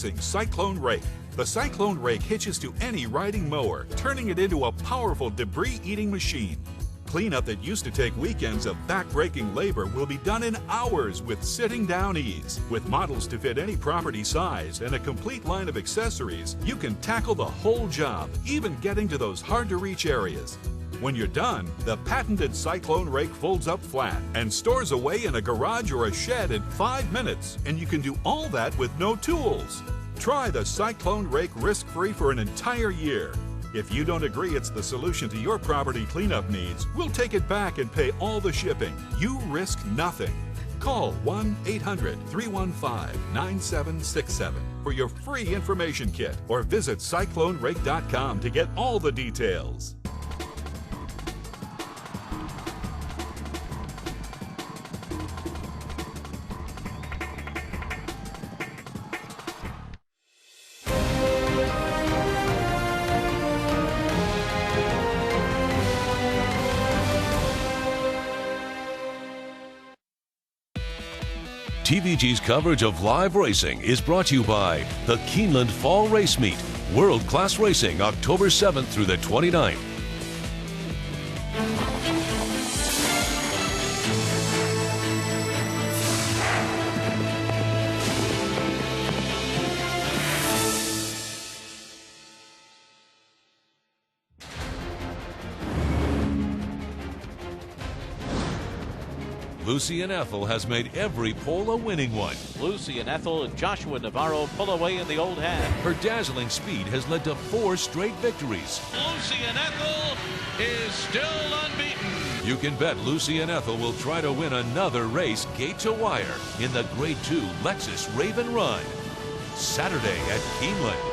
Racing Cyclone Rake. The Cyclone Rake hitches to any riding mower, turning it into a powerful debris-eating machine. Cleanup that used to take weekends of back-breaking labor will be done in hours with sitting-down ease. With models to fit any property size and a complete line of accessories, you can tackle the whole job, even getting to those hard-to-reach areas. When you're done, the patented Cyclone Rake folds up flat and stores away in a garage or a shed in 5 minutes, and you can do all that with no tools. Try the Cyclone Rake risk-free for an entire year. If you don't agree it's the solution to your property cleanup needs, we'll take it back and pay all the shipping. You risk nothing. Call 1-800-315-9767 for your free information kit or visit CycloneRake.com to get all the details. TVG's coverage of live racing is brought to you by the Keeneland Fall Race Meet, world-class racing, October 7th through the 29th. Lucy and Ethel has made every pole a winning one. Lucy and Ethel and Joshua Navarro pull away in the old hand. Her dazzling speed has led to 4 straight victories. Lucy and Ethel is still unbeaten. You can bet Lucy and Ethel will try to win another race gate to wire in the Grade 2 Lexus Raven Run. Saturday at Keeneland.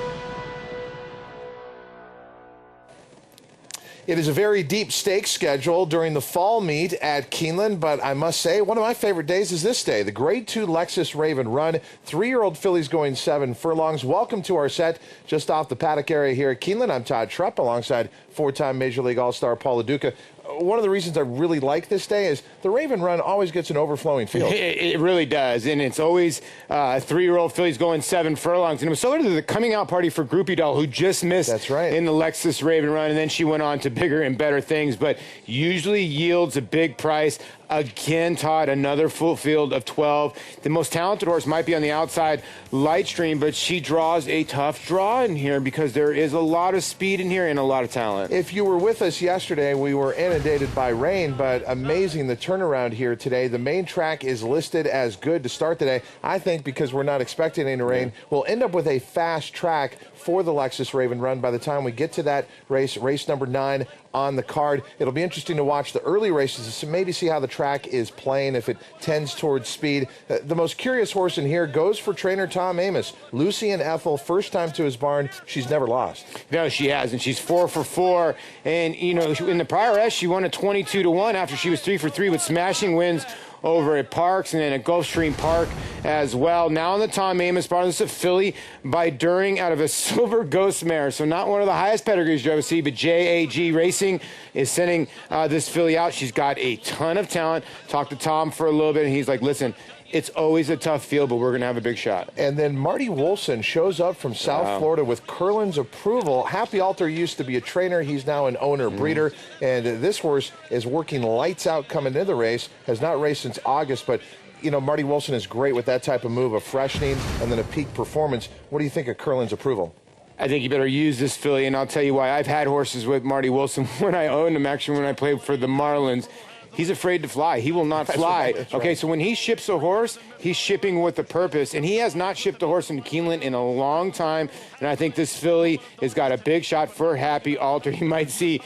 It is a very deep stakes schedule during the fall meet at Keeneland, but I must say one of my favorite days is this day, the Grade 2 Lexus Raven Run. 3-year-old fillies going 7 furlongs. Welcome to our set just off the paddock area here at Keeneland. I'm Todd Trupp alongside 4-time Major League All-Star Paul LaDuca. One of the reasons I really like this day is the Raven Run always gets an overflowing field. It really does, and it's always 3-year-old fillies going 7 furlongs. And it was similar to the coming out party for Groupie Doll, who just missed in the Lexus Raven Run, and then she went on to bigger and better things, but usually yields a big price. Again, Todd, another full field of 12. The most talented horse might be on the outside, Lightstream, but she draws a tough draw in here because there is a lot of speed in here and a lot of talent. If you were with us yesterday, we were inundated by rain, but amazing the turnaround here today. The main track is listed as good to start today. I think because we're not expecting any rain, we'll end up with a fast track for the Lexus Raven Run by the time we get to that race, race number 9 on the card. It'll be interesting to watch the early races to maybe see how the track is playing, if it tends towards speed. The most curious horse in here goes for trainer Tom Amos. Lucy and Ethel, first time to his barn. She's never lost. No, she hasn't. She's 4 for 4. And, you know, in the prior S, she won a 22-1 after she was 3 for 3 with smashing wins over at Parks and then at Gulfstream Park as well. Now on the Tom Amos barn, this is a filly by During out of a Silver Ghost mare. So not one of the highest pedigrees you ever see, but JAG Racing is sending this filly out. She's got a ton of talent. Talked to Tom for a little bit, and he's like, listen, it's always a tough field, but we're going to have a big shot. And then Marty Wolfson shows up from South Florida with Curlin's approval. Happy Alter used to be a trainer. He's now an owner breeder. And this horse is working lights out coming into the race. Has not raced since August, but you know, Marty Wolfson is great with that type of move, a freshening and then a peak performance. What do you think of Curlin's approval? I think you better use this filly, and I'll tell you why. I've had horses with Marty Wolfson when I owned him, actually, when I played for the Marlins. He's afraid to fly. He will not fly. Okay, so when he ships a horse, he's shipping with a purpose. And he has not shipped a horse into Keeneland in a long time. And I think this filly has got a big shot for Happy Alter. You might see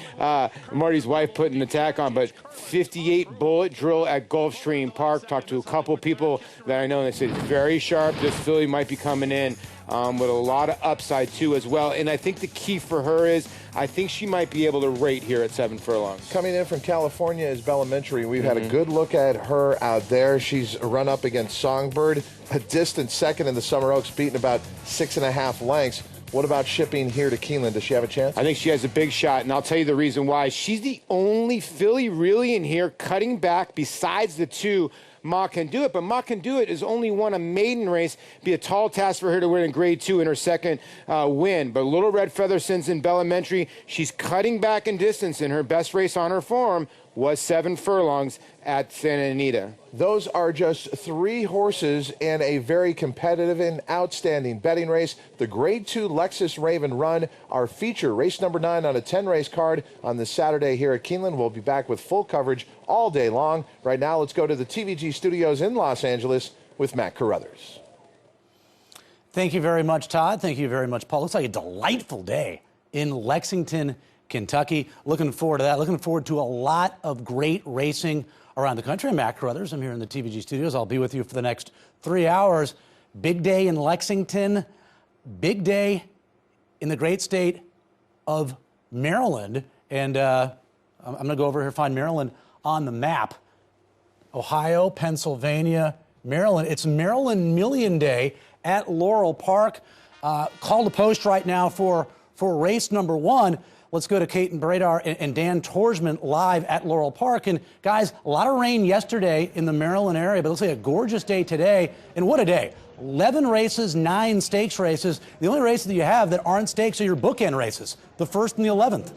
Marty's wife putting the tack on, but 58 bullet drill at Gulfstream Park. Talked to a couple people that I know, and they said it's very sharp. This filly might be coming in with a lot of upside, too, as well. And I think the key for her is I think she might be able to rate here at 7 furlongs. Coming in from California is Bellamentary. We've had a good look at her out there. She's run up against Songbird, a distant second in the Summer Oaks, beaten about 6.5 lengths. What about shipping here to Keeneland? Does she have a chance? I think she has a big shot, and I'll tell you the reason why. She's the only filly really in here cutting back besides the 2 Ma Can Do It, but Ma Can Do It has only won a maiden race. Be a tall task for her to win in Grade 2 in her second win. But Little Red Feather, since in Bellementary, she's cutting back in distance, and her best race on her form was 7 furlongs at Santa Anita. Those are just 3 horses in a very competitive and outstanding betting race. The Grade 2 Lexus Raven Run, our feature, race number 9 on a 10-race card on this Saturday here at Keeneland. We'll be back with full coverage all day long. Right now, let's go to the TVG studios in Los Angeles with Matt Carruthers. Thank you very much, Todd. Thank you very much, Paul. Looks like a delightful day in Lexington, Kentucky. Looking forward to that. Looking forward to a lot of great racing around the country. I'm Matt Carruthers. I'm here in the TVG studios. I'll be with you for the next 3 hours. Big day in Lexington. Big day in the great state of Maryland. And I'm going to go over here and find Maryland on the map. Ohio, Pennsylvania, Maryland. It's Maryland Million Day at Laurel Park. Call to post right now for race number 1. Let's go to Kate Bradar and Dan Torsman live at Laurel Park. And guys, a lot of rain yesterday in the Maryland area, but let's say a gorgeous day today. And what a day. 11 races, 9 stakes races. The only races that you have that aren't stakes are your bookend races, the 1st and the 11th.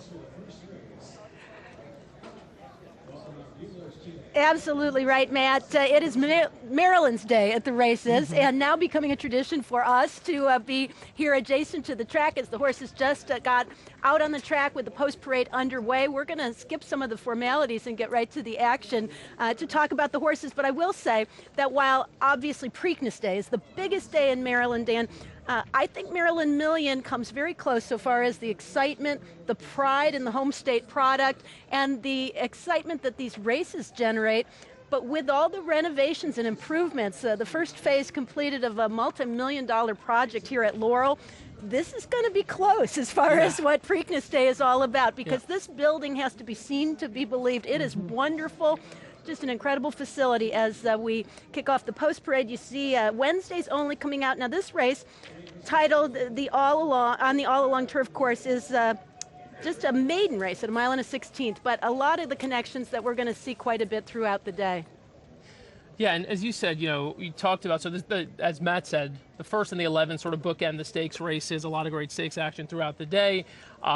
Absolutely right, Matt. It is Maryland's Day at the races, and now becoming a tradition for us to be here adjacent to the track as the horses just got out on the track with the post parade underway. We're going to skip some of the formalities and get right to the action to talk about the horses. But I will say that while obviously Preakness Day is the biggest day in Maryland, Dan, I think Maryland Million comes very close so far as the excitement, the pride in the home state product, and the excitement that these races generate. But with all the renovations and improvements, the first phase completed of a multi-million-dollar project here at Laurel, this is going to be close as far as what Preakness Day is all about, because this building has to be seen to be believed. It is wonderful. Just an incredible facility as we kick off the post parade. You see Wednesday's only coming out. Now this race, titled the All Along Turf Course, is just a maiden race at 1 1/16, but a lot of the connections that we're going to see quite a bit throughout the day. Yeah, and as you said, we talked about, so as Matt said, the 1st and the 11th sort of bookend the stakes races, a lot of great stakes action throughout the day.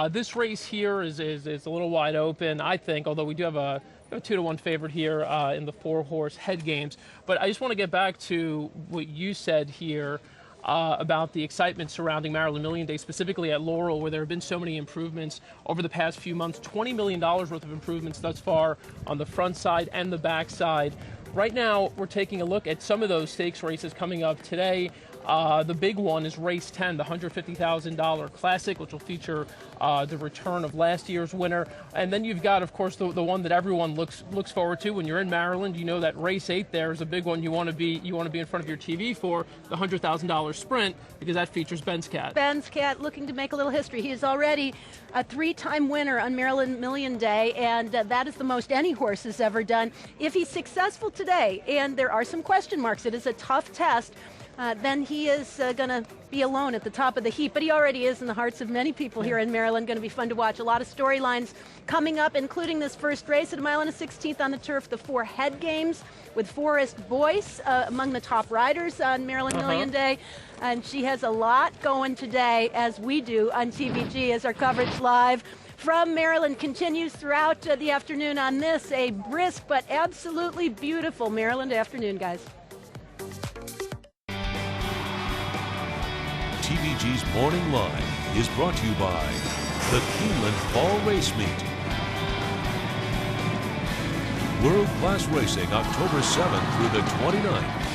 This race here is a little wide open, I think, although we do have a 2-1 favorite here in the 4-horse head games. But I just want to get back to what you said here about the excitement surrounding Maryland Million Day, specifically at Laurel, where there have been so many improvements over the past few months, $20 million worth of improvements thus far on the front side and the back side. Right now, we're taking a look at some of those stakes races coming up today. The big one is race 10, the $150,000 Classic, which will feature the return of last year's winner. And then you've got, of course, the one that everyone looks forward to when you're in Maryland. You know that race 8 there is a big one you want to be in front of your TV for, the $100,000 Sprint, because that features Ben's Cat. Ben's Cat looking to make a little history. He is already a 3-time winner on Maryland Million Day, and that is the most any horse has ever done. If he's successful today, and there are some question marks, it is a tough test, then he is going to be alone at the top of the heap. But he already is in the hearts of many people here in Maryland. Going to be fun to watch. A lot of storylines coming up, including this first race at 1 1/16 on the turf, the 4 head games with Forrest Boyce among the top riders on Maryland Million Day. And she has a lot going today, as we do on TVG, as our coverage live from Maryland continues throughout the afternoon on this, a brisk but absolutely beautiful Maryland afternoon, guys. TVG's Morning Line is brought to you by the Keeneland Fall Race Meet. World-class racing October 7th through the 29th.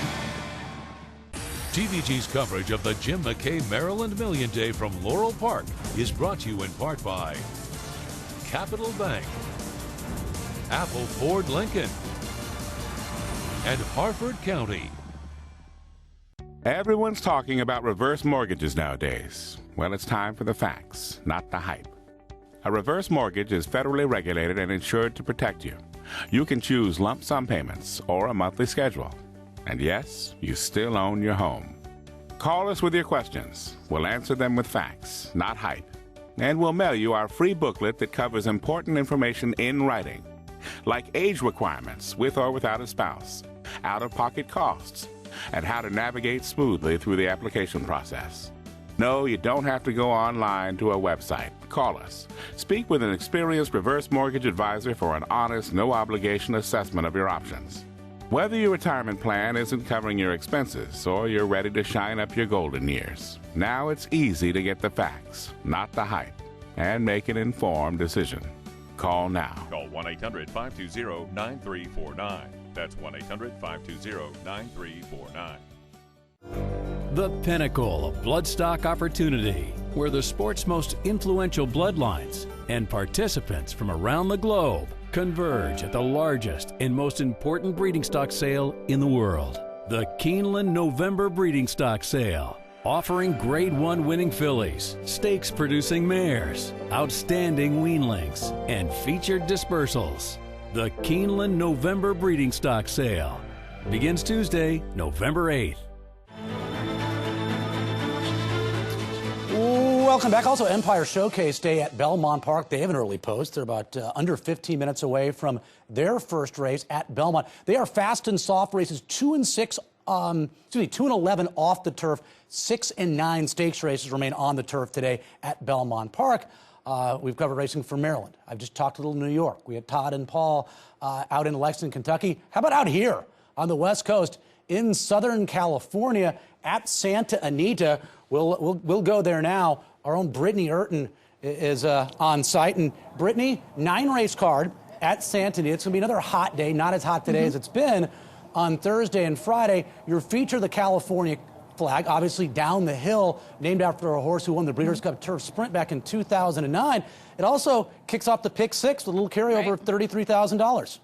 TVG's coverage of the Jim McKay Maryland Million Day from Laurel Park is brought to you in part by Capital Bank, Apple Ford Lincoln, and Harford County. Everyone's talking about reverse mortgages nowadays. Well, it's time for the facts, not the hype. A reverse mortgage is federally regulated and insured to protect you. You can choose lump sum payments or a monthly schedule. And yes, you still own your home. Call us with your questions. We'll answer them with facts, not hype. And we'll mail you our free booklet that covers important information in writing, like age requirements with or without a spouse, out-of-pocket costs, and how to navigate smoothly through the application process. No, you don't have to go online to a website. Call us. Speak with an experienced reverse mortgage advisor for an honest, no-obligation assessment of your options. Whether your retirement plan isn't covering your expenses or you're ready to shine up your golden years, now it's easy to get the facts, not the hype, and make an informed decision. Call now. Call 1-800-520-9349. That's 1-800-520-9349. The pinnacle of bloodstock opportunity, where the sport's most influential bloodlines and participants from around the globe converge at the largest and most important breeding stock sale in the world. The Keeneland November Breeding Stock Sale, offering Grade 1 winning fillies, stakes-producing mares, outstanding weanlings, and featured dispersals. The Keeneland November Breeding Stock Sale begins Tuesday, November 8th. Welcome back. Also, Empire Showcase Day at Belmont Park. They have an early post. They're about under 15 minutes away from their first race at Belmont. They are fast and soft races, 2 and 6. 2 and 11 off the turf. 6 and 9 stakes races remain on the turf today at Belmont Park. We've covered racing for Maryland. I've just talked a little New York. We had Todd and Paul out in Lexington, Kentucky. How about out here on the West Coast in Southern California at Santa Anita? We'll go there now. Our own Brittany Urton is on site. And Brittany, 9-race card at Santa Anita. It's going to be another hot day, not as hot today as it's been on Thursday and Friday. Your feature, the California flag, obviously down the hill, named after a horse who won the Breeders' Cup Turf Sprint back in 2009. It also kicks off the pick six with a little carryover of $33,000.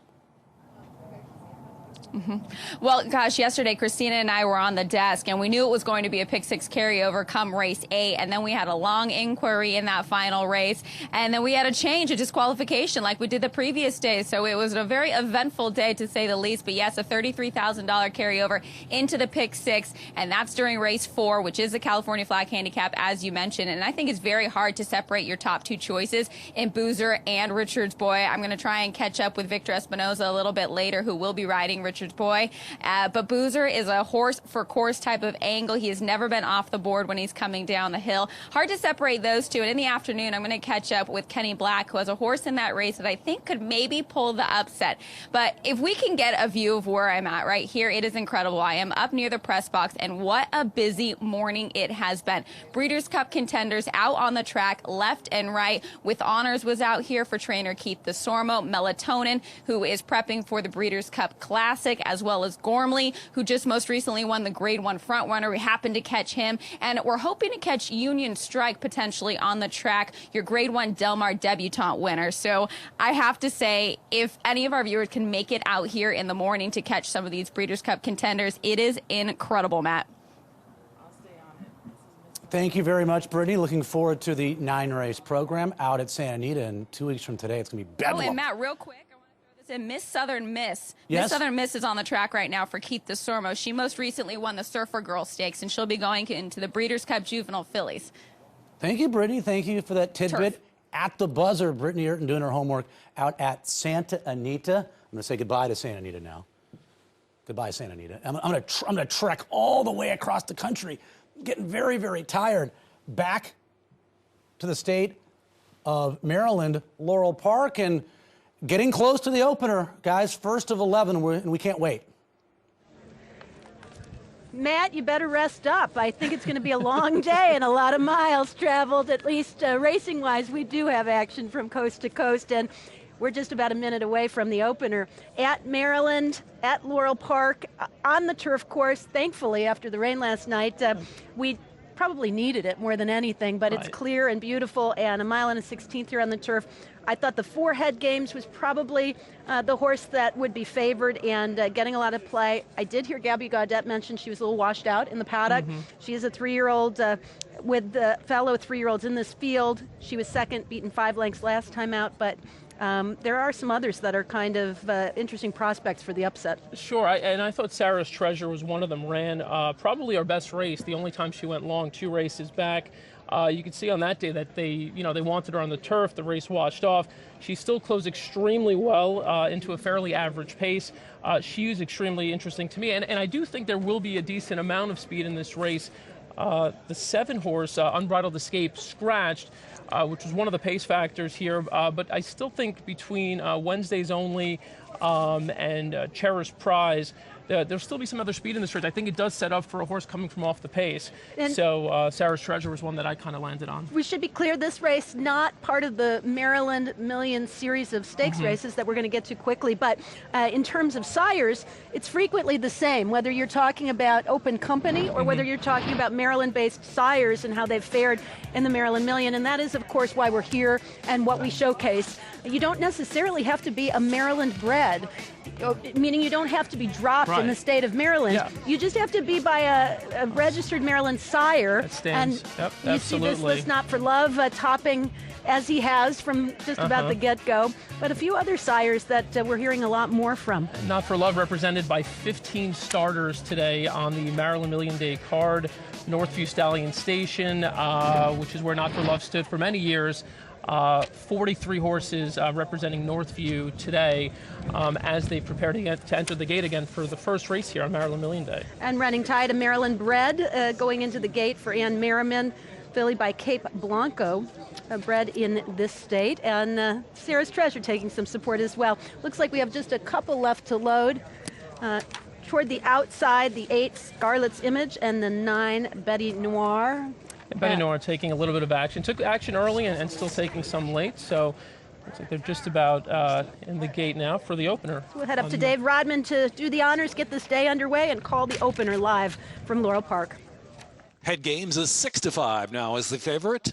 Well, gosh, yesterday Christina and I were on the desk, and we knew it was going to be a pick six carryover come race 8, and then we had a long inquiry in that final race, and then we had a change, a disqualification like we did the previous day. So it was a very eventful day, to say the least. But yes, a $33,000 carryover into the pick six, and that's during race 4, which is the California Flag Handicap, as you mentioned. And I think it's very hard to separate your top 2 choices in Boozer and Richard's Boy. I'm going to try and catch up with Victor Espinoza a little bit later, who will be riding Richard's Boy. But Boozer is a horse for course type of angle. He has never been off the board when he's coming down the hill. Hard to separate those two. And in the afternoon, I'm going to catch up with Kenny Black, who has a horse in that race that I think could maybe pull the upset. But if we can get a view of where I'm at right here, it is incredible. I am up near the press box, and what a busy morning it has been. Breeders' Cup contenders out on the track left and right. With Honors was out here for trainer Keith DeSormo. Melatonin, who is prepping for the Breeders' Cup Classic, as well as Gormley, who just most recently won the Grade 1 front runner. We happened to catch him, and we're hoping to catch Union Strike potentially on the track, your Grade 1 Del Mar debutante winner. So I have to say, if any of our viewers can make it out here in the morning to catch some of these Breeders' Cup contenders, it is incredible, Matt. Thank you very much, Brittany. Looking forward to the 9-race program out at Santa Anita, and 2 weeks from today, it's going to be bedlam. Oh, and Matt, real quick, and Miss Southern Miss. Yes? Miss Southern Miss is on the track right now for Keith DeSormo. She most recently won the Surfer Girl Stakes, and she'll be going into the Breeders' Cup Juvenile Fillies. Thank you, Brittany. Thank you for that tidbit. Turf. At the buzzer, Brittany Urton doing her homework out at Santa Anita. I'm going to say goodbye to Santa Anita now. Goodbye, Santa Anita. I'm going to trek all the way across the country. I'm getting very, very tired. Back to the state of Maryland, Laurel Park, and getting close to the opener, guys. First of 11, and we can't wait. Matt, you better rest up. I think it's going to be a long day and a lot of miles traveled, at least racing-wise. We do have action from coast to coast, and we're just about a minute away from the opener. At Maryland, at Laurel Park, on the turf course, thankfully, after the rain last night, we probably needed it more than anything, but it's clear and beautiful, and a mile and a 16th here on the turf. I thought the 4-head games was probably the horse that would be favored and getting a lot of play. I did hear Gabby Gaudette mention she was a little washed out in the paddock. She is a 3-year-old with the fellow 3-year-olds in this field. She was second, beaten 5 lengths last time out, but there are some others that are kind of interesting prospects for the upset. Sure, and I thought Sarah's Treasure was one of them. Ran probably our best race, the only time she went long, 2 races back. You could see on that day that they wanted her on the turf. The race washed off. She still closed extremely well into a fairly average pace. She was extremely interesting to me, and I do think there will be a decent amount of speed in this race. The 7-horse Unbridled Escape scratched, which was one of the pace factors here, but I still think between Wednesday's Only and Cherished Prize, there'll still be some other speed in this race. I think it does set up for a horse coming from off the pace. And so Sarah's Treasure was one that I kind of landed on. We should be clear, this race not part of the Maryland Million series of stakes races that we're going to get to quickly, but in terms of sires, it's frequently the same, whether you're talking about Open Company or whether you're talking about Maryland-based sires and how they've fared in the Maryland Million, and that is, of course, why we're here and what we showcase. You don't necessarily have to be a Maryland bred, meaning you don't have to be dropped in the state of Maryland. Yeah. You just have to be by a registered Maryland sire. That stands. And you see this list Not for Love topping as he has from just about the get-go, but a few other sires that we're hearing a lot more from. Not for Love represented by 15 starters today on the Maryland Million Day card. Northview Stallion Station, which is where Not for Love stood for many years. 43 horses representing Northview today as they prepare to enter the gate again for the first race here on Maryland Million Day. And running tide, a Maryland bred going into the gate for Ann Merriman, filly by Cape Blanco, bred in this state. And Sarah's Treasure taking some support as well. Looks like we have just a couple left to load. Toward the outside, the 8 Scarlet's Image and the 9 Betty Noir. Betty Noir taking a little bit of action. Took action early and still taking some late, so looks like they're just about in the gate now for the opener. So we'll head up to Dave Rodman to do the honors, get this day underway, and call the opener live from Laurel Park. Head Games is 6-5 now as the favorite.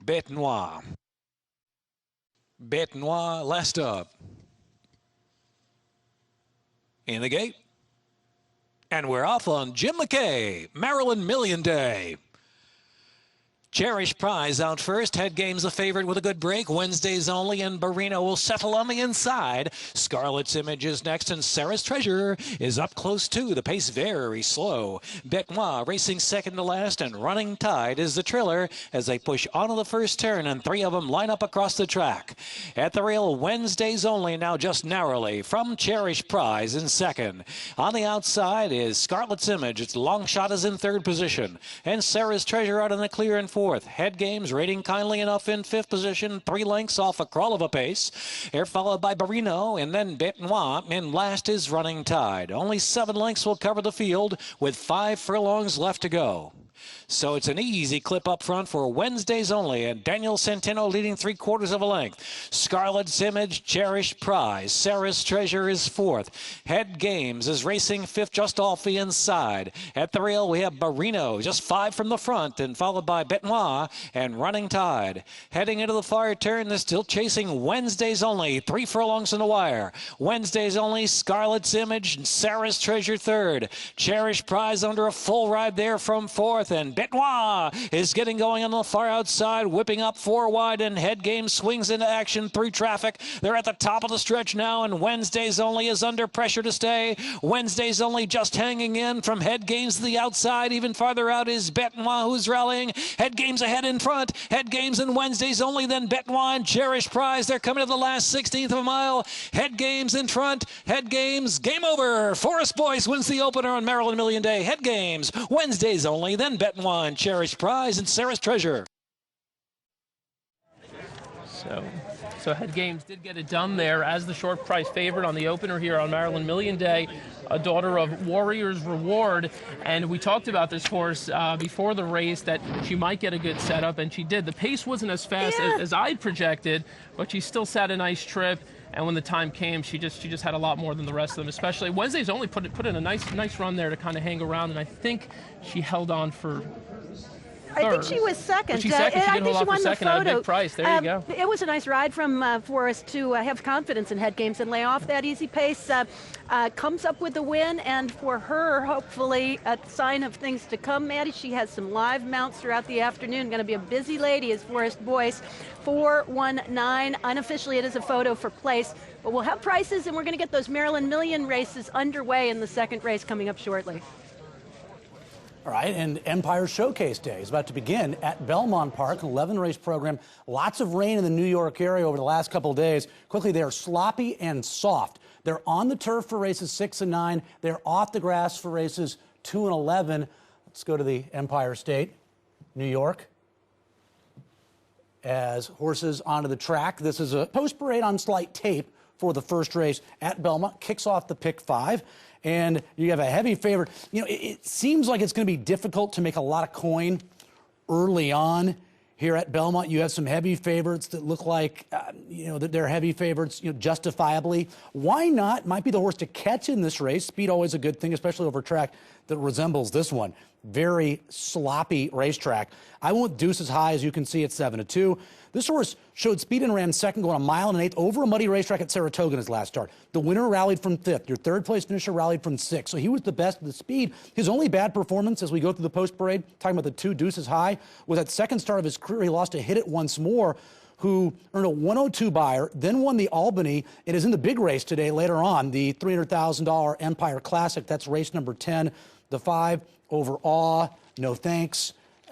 Bête Noire. Bête Noire last up. In the gate. And we're off on Jim McKay, Maryland Million Day. Cherished Prize out first. Head Game's a favorite with a good break. Wednesday's Only and Barino will settle on the inside. Scarlet's Image is next, and Sarah's Treasure is up close too. The pace very slow. Bête Noire racing second to last, and Running Tide is the trailer as they push onto the first turn, and 3 of them line up across the track. At the rail, Wednesday's Only now just narrowly from Cherished Prize in second. On the outside is Scarlet's Image. Its long shot is in third position, and Sarah's Treasure out in the clear in fourth. Head Games rating kindly enough in 5th position, 3 lengths off a crawl of a pace. They're followed by Barino, and then Bête Noire, and last is Running Tide. Only 7 lengths will cover the field with 5 furlongs left to go. So it's an easy clip up front for Wednesday's Only, and Daniel Centeno leading 3/4 of a length. Scarlet's Image, Cherished Prize. Sarah's Treasure is 4th. Head Games is racing 5th just off the inside. At the rail, we have Barino, just 5 from the front, and followed by Bête Noire and Running Tide. Heading into the far turn, they're still chasing Wednesday's Only. 3 furlongs in the wire. Wednesday's Only, Scarlet's Image, and Sarah's Treasure 3rd. Cherished Prize under a full ride there from 4th, and Bête Noire is getting going on the far outside, whipping up 4 wide, and Head Game swings into action through traffic. They're at the top of the stretch now, and Wednesday's Only is under pressure to stay. Wednesday's Only just hanging in from Head Games to the outside. Even farther out is Bête Noire, who's rallying. Head Games ahead in front. Head Games and Wednesday's Only, then Bête Noire and Cherished Prize. They're coming to the last 16th of a mile. Head Games in front. Head Games, game over. Forest Boyce wins the opener on Maryland Million Day. Head Games, Wednesday's Only, then Bête Noire and Cherished Prize, and Sarah's Treasure. So Head Games did get it done there as the short price favorite on the opener here on Maryland Million Day, a daughter of Warrior's Reward. And we talked about this horse before the race, that she might get a good setup, and she did. The pace wasn't as fast as I'd projected, but she still sat a nice trip. And when the time came, she just had a lot more than the rest of them. Especially Wednesday's Only put in a nice run there to kind of hang around, and I think she held on for I think she was second. Was she second? She I didn't think hold she off for won the second at a photo. big price. There you go. It was a nice ride from Forrest to have confidence in head games and lay off that easy pace. Comes up with the win, and for her, hopefully, a sign of things to come, Maddie. She has some live mounts throughout the afternoon. Going to be a busy lady, as Forrest Boyce. 419. Unofficially, it is a photo for place. But we'll have prices, and we're going to get those Maryland Million races underway in the second race coming up shortly. All right, and Empire Showcase Day is about to begin at Belmont Park, an 11-race program. Lots of rain in the New York area over the last couple of days. Quickly, they are sloppy and soft. They're on the turf for races 6 and 9. They're off the grass for races 2 and 11. Let's go to the Empire State, New York. As horses onto the track, this is a post parade on slight tape for the first race at Belmont. Kicks off the pick 5. And you have a heavy favorite. You know, it seems like it's going to be difficult to make a lot of coin early on here at Belmont. You have some heavy favorites that look like, that they're heavy favorites, justifiably. Why not? Might be the horse to catch in this race. Speed always a good thing, especially over a track that resembles this one. Very sloppy racetrack. I won't Deuce as high, as you can see, at 7-2. This horse showed speed and ran second, going 1 mile and 1/8 over a muddy racetrack at Saratoga in his last start. The winner rallied from 5th. Your third place finisher rallied from 6th. So he was the best of the speed. His only bad performance as we go through the post parade, talking about the 2 Deuces high, was that second start of his career. He lost a Hit It Once More, who earned a 102 buyer, then won the Albany. It is in the big race today later on, the $300,000 Empire Classic. That's race number 10. The 5 over Awe, No Thanks,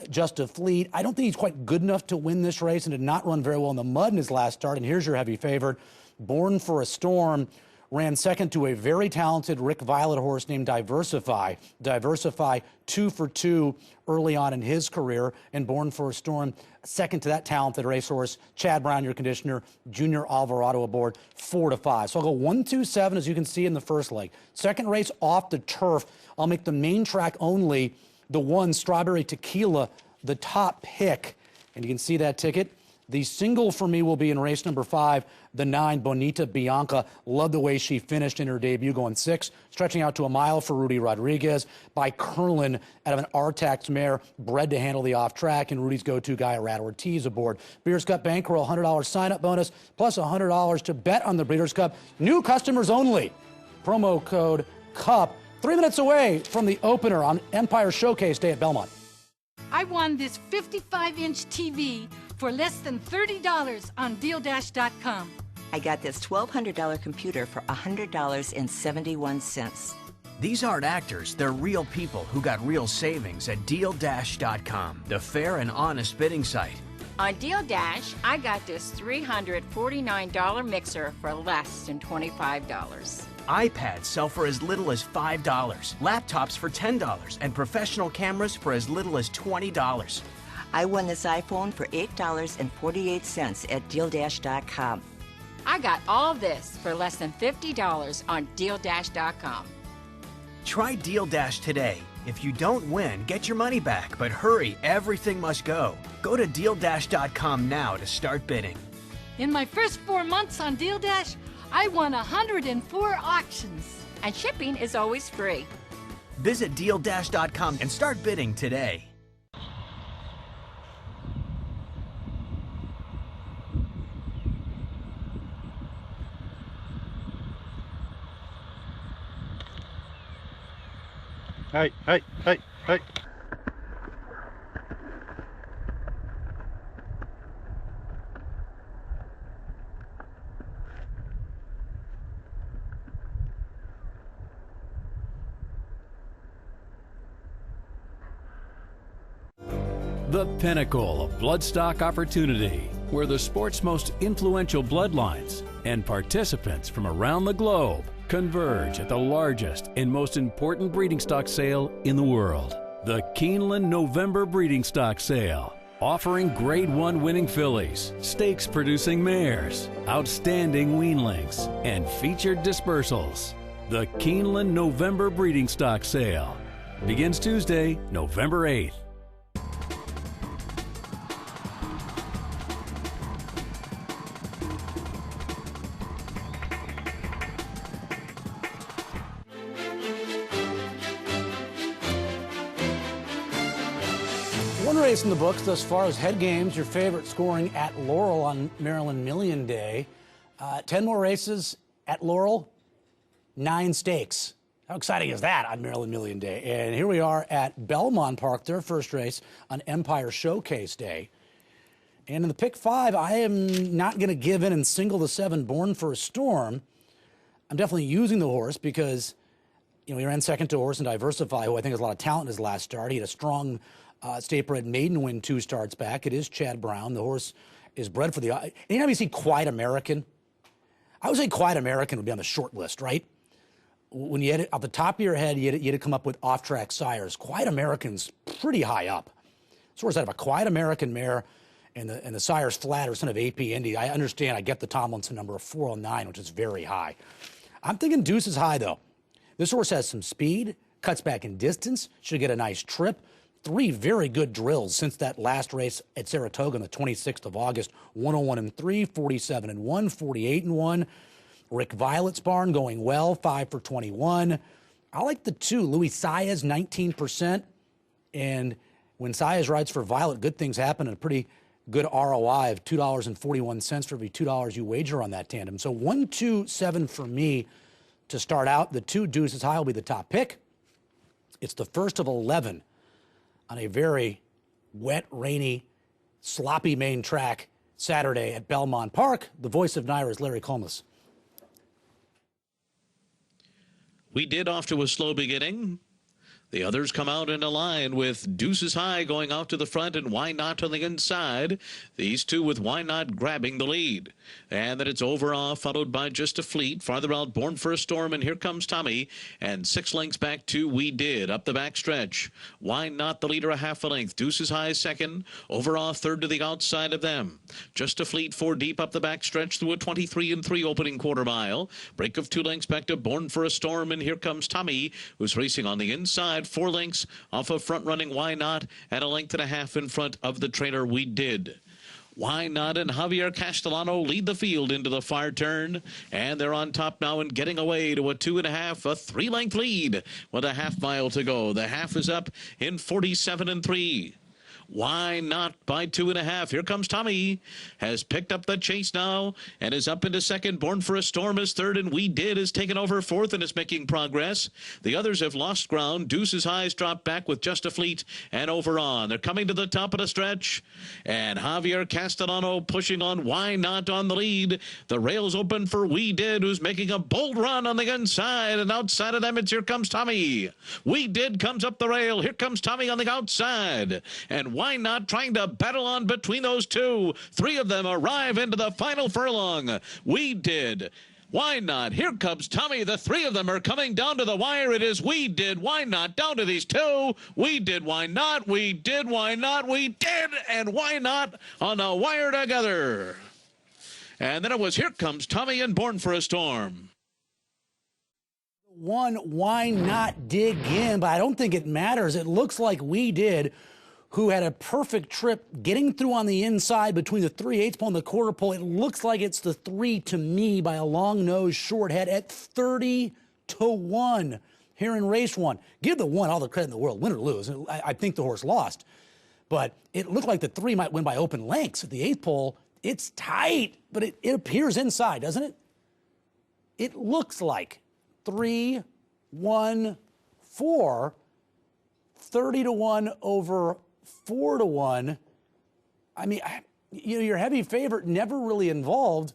Just a Fleet. I don't think he's quite good enough to win this race and did not run very well in the mud in his last start. And here's your heavy favorite. Born for a Storm ran second to a very talented Rick Violet horse named Diversify. Diversify 2 for 2 early on in his career, and Born for a Storm second to that talented racehorse. Chad Brown, your conditioner, Junior Alvarado aboard, 4-5. So I'll go 1-2-7, as you can see in the first leg. Second race off the turf. I'll make the main track only the 1 Strawberry Tequila the top pick, and you can see that ticket. The single for me will be in race number 5, the 9 Bonita Bianca. Love the way she finished in her debut, going 6, stretching out to 1 mile for Rudy Rodriguez by Curlin out of an Artax mare, bred to handle the off track, and Rudy's go-to guy, Rat Ortiz, aboard. Breeders' Cup bankroll, $100 sign-up bonus, plus $100 to bet on the Breeders' Cup. New customers only. Promo code CUP. 3 minutes away from the opener on Empire Showcase Day at Belmont. I won this 55-inch TV for less than $30 on DealDash.com. I got this $1,200 computer for $100.71. These aren't actors, they're real people who got real savings at DealDash.com, the fair and honest bidding site. On Deal Dash, I got this $349 mixer for less than $25. iPads sell for as little as $5, laptops for $10, and professional cameras for as little as $20. I won this iPhone for $8.48 at DealDash.com. I got all this for less than $50 on DealDash.com. Try Deal Dash today. If you don't win, get your money back, but hurry, everything must go. Go to DealDash.com now to start bidding. In my first 4 months on Deal Dash, I won 104 auctions. And shipping is always free. Visit DealDash.com and start bidding today. Hey, hey, hey, hey. The pinnacle of bloodstock opportunity, where the sport's most influential bloodlines and participants from around the globe converge at the largest and most important breeding stock sale in the world. The Keeneland November Breeding Stock Sale, offering Grade 1 winning fillies, stakes-producing mares, outstanding weanlings, and featured dispersals. The Keeneland November Breeding Stock Sale begins Tuesday, November 8th. One race in the books thus far is Head Games, your favorite, scoring at Laurel on Maryland Million Day. 10 more races at Laurel, 9 stakes. How exciting is that on Maryland Million Day? And here we are at Belmont Park, their first race on Empire Showcase Day. And in the pick 5, I am not going to give in and single the 7 Born for a Storm. I'm definitely using the horse because, you know, he ran second to a horse and Diversify, who I think has a lot of talent in his last start. He had a strong state-bred maiden win 2 starts back. It is Chad Brown. The horse is bred for the... Anytime you see Quiet American, I would say Quiet American would be on the short list, right? When you had it off the top of your head, you had to come up with off-track sires. Quiet American's pretty high up. This horse out of a Quiet American mare, and the sire's flat or son of AP Indy. I understand. I get the Tomlinson number of 409, which is very high. I'm thinking Deuce is high, though. This horse has some speed, cuts back in distance, should get a nice trip. 3 very good drills since that last race at Saratoga on the 26th of August. 101-3, 47-1, 48-1. Rick Violet's barn going well, 5 for 21. I like the 2, Louis Saez, 19%. And when Saez rides for Violet, good things happen, and a pretty good ROI of $2.41 for every $2 you wager on that tandem. So 1, 2, 7 for me to start out. The 2 Deuces High will be the top pick. It's the first of 11 on a very wet, rainy, sloppy main track Saturday at Belmont Park. The voice of Naira is Larry Colmus. We did off to a slow beginning. The others come out in a line with Deuces High going out to the front and Why Not on the inside. These 2 with Why Not grabbing the lead. And then it's Overoff, followed by Just a Fleet. Farther out, Born for a Storm, and Here Comes Tommy. And 6 lengths back to We Did, up the back stretch. Why Not the leader a half a length. Deuces High second. Overoff third to the outside of them. Just a Fleet 4 deep up the back stretch through a 23-3 opening quarter mile. Break of 2 lengths back to Born for a Storm, and Here Comes Tommy, who's racing on the inside. 4 lengths off of front-running Why Not, and a length and a half in front of the trailer We Did. Why Not and Javier Castellano lead the field into the far turn, and they're on top now and getting away to a 2.5, a 3-length lead with a half mile to go. The half is up in 47-3. Why Not by 2.5. Here Comes Tommy. Has picked up the chase now and is up into second. Born for a Storm is third, and We Did is taken over fourth and is making progress. The others have lost ground. Deuces High's dropped back with Just a Fleet and Over On. They're coming to the top of the stretch, and Javier Castellano pushing on Why Not on the lead. The rails open for We Did, who's making a bold run on the inside, and outside of them it's Here Comes Tommy. We Did comes up the rail. Here Comes Tommy on the outside, and Why Not trying to battle on between those 2. 3 of them arrive into the final furlong. We Did, Why Not, Here Comes Tommy. The 3 of them are coming down to the wire. It is We Did, Why Not, down to these 2. We Did, Why Not, We Did, Why Not, We Did, and Why Not on the wire together. And then it was Here Comes Tommy and Born for a Storm. 1, Why Not dig in, but I don't think it matters. It looks like We Did, who had a perfect trip getting through on the inside between the 3/8 pole and the quarter pole. It looks like it's the 3 to me by a long nose short head at 30-1 here in race 1. Give the 1 all the credit in the world, win or lose. I think the horse lost, but it looked like the 3 might win by open lengths at the 8th pole. It's tight, but it appears inside, doesn't it? It looks like 3, 1, 4, 30-1 over 4-1. I mean, you know, your heavy favorite never really involved,